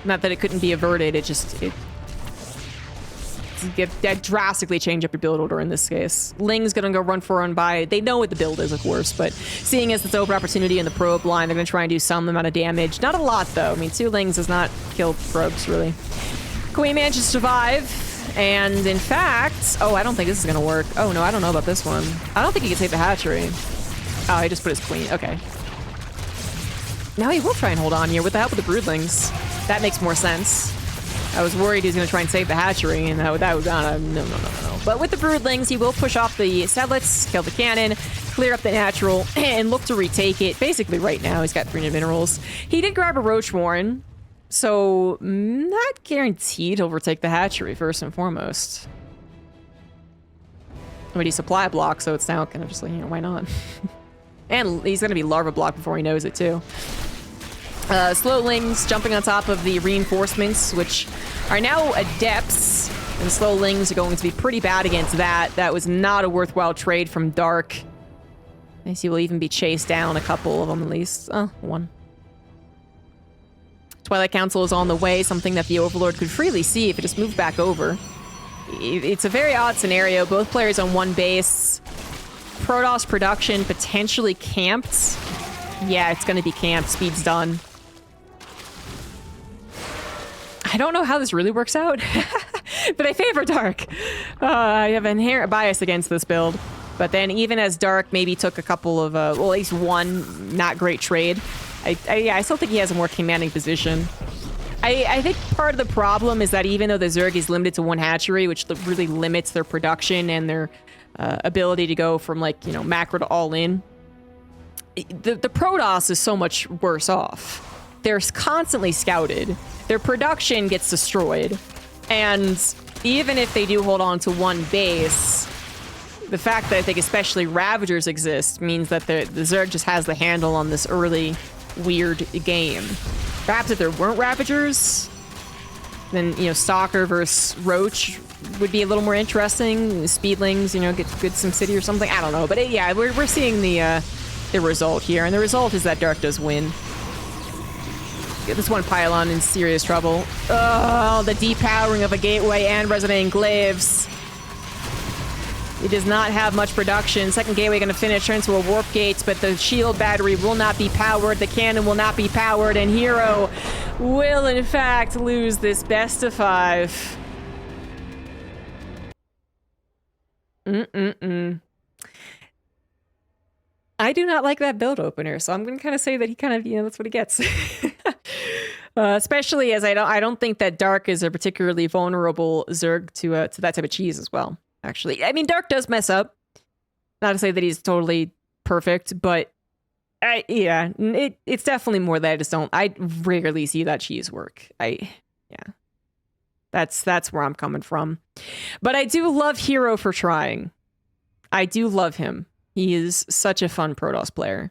Not that it couldn't be averted, that drastically change up your build order in this case. Ling's gonna go run for run by. They know what the build is, of course, but seeing as it's open opportunity in the probe line, they're gonna try and do some amount of damage. Not a lot, though. I mean, 2 Lings does not kill probes, really. Queen manages to survive, and in fact... Oh, I don't think this is gonna work. Oh, no, I don't know about this one. I don't think he can take the hatchery. Oh, I just put his queen. Okay. Now he will try and hold on here with the help of the broodlings. That makes more sense. I was worried he was going to try and save the hatchery, and that would no. But with the broodlings, he will push off the settlets, kill the cannon, clear up the natural, and look to retake it. Basically, right now, he's got 300 minerals. He did grab a roach warren, so not guaranteed he'll retake the hatchery first and foremost. But he supply block, so it's now kind of just like, you know, why not? And he's going to be larva block before he knows it, too. Slowlings jumping on top of the reinforcements, which are now adepts, and slowlings are going to be pretty bad against that. That was not a worthwhile trade from Dark. I see we'll even be chased down, a couple of them at least. Oh, one. Twilight Council is on the way, something that the Overlord could freely see if it just moved back over. It's a very odd scenario. Both players on one base. Protoss production potentially camped. Yeah, it's going to be camped. Speed's done. I don't know how this really works out, but I favor Dark. I have an inherent bias against this build. But then even as Dark maybe took a couple of, well, at least one not great trade, I still think he has a more commanding position. I think part of the problem is that even though the Zerg is limited to one hatchery, which really limits their production and their ability to go from, like, you know, macro to all in, the Protoss is so much worse off. They're constantly scouted. Their production gets destroyed. And even if they do hold on to one base, the fact that I think especially Ravagers exist means that the Zerg just has the handle on this early weird game. Perhaps if there weren't Ravagers, then, you know, Stalker versus Roach would be a little more interesting. Speedlings, you know, get some city or something. I don't know. But yeah, we're seeing the result here. And the result is that Dark does win. Get this one pylon in serious trouble. Oh, the depowering of a gateway and resident enclaves. It does not have much production. Second gateway going to finish, turn into a warp gate, but the shield battery will not be powered. The cannon will not be powered, and herO will, in fact, lose this best of 5. I do not like that build opener, so I'm going to kind of say that he kind of, you know, that's what he gets. Especially as I don't think that Dark is a particularly vulnerable Zerg to that type of cheese as well. Actually, I mean, Dark does mess up. Not to say that he's totally perfect, but yeah, it's definitely more that I rarely see that cheese work. Yeah, that's where I'm coming from. But I do love herO for trying. I do love him. He is such a fun Protoss player.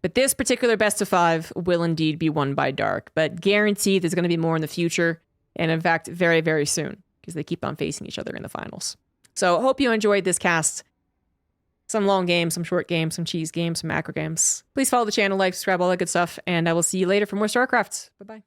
But this particular best of 5 will indeed be won by Dark, but guaranteed there's going to be more in the future, and in fact, very, very soon, because they keep on facing each other in the finals. So hope you enjoyed this cast. Some long games, some short games, some cheese games, some macro games. Please follow the channel, like, subscribe, all that good stuff, and I will see you later for more StarCraft. Bye-bye.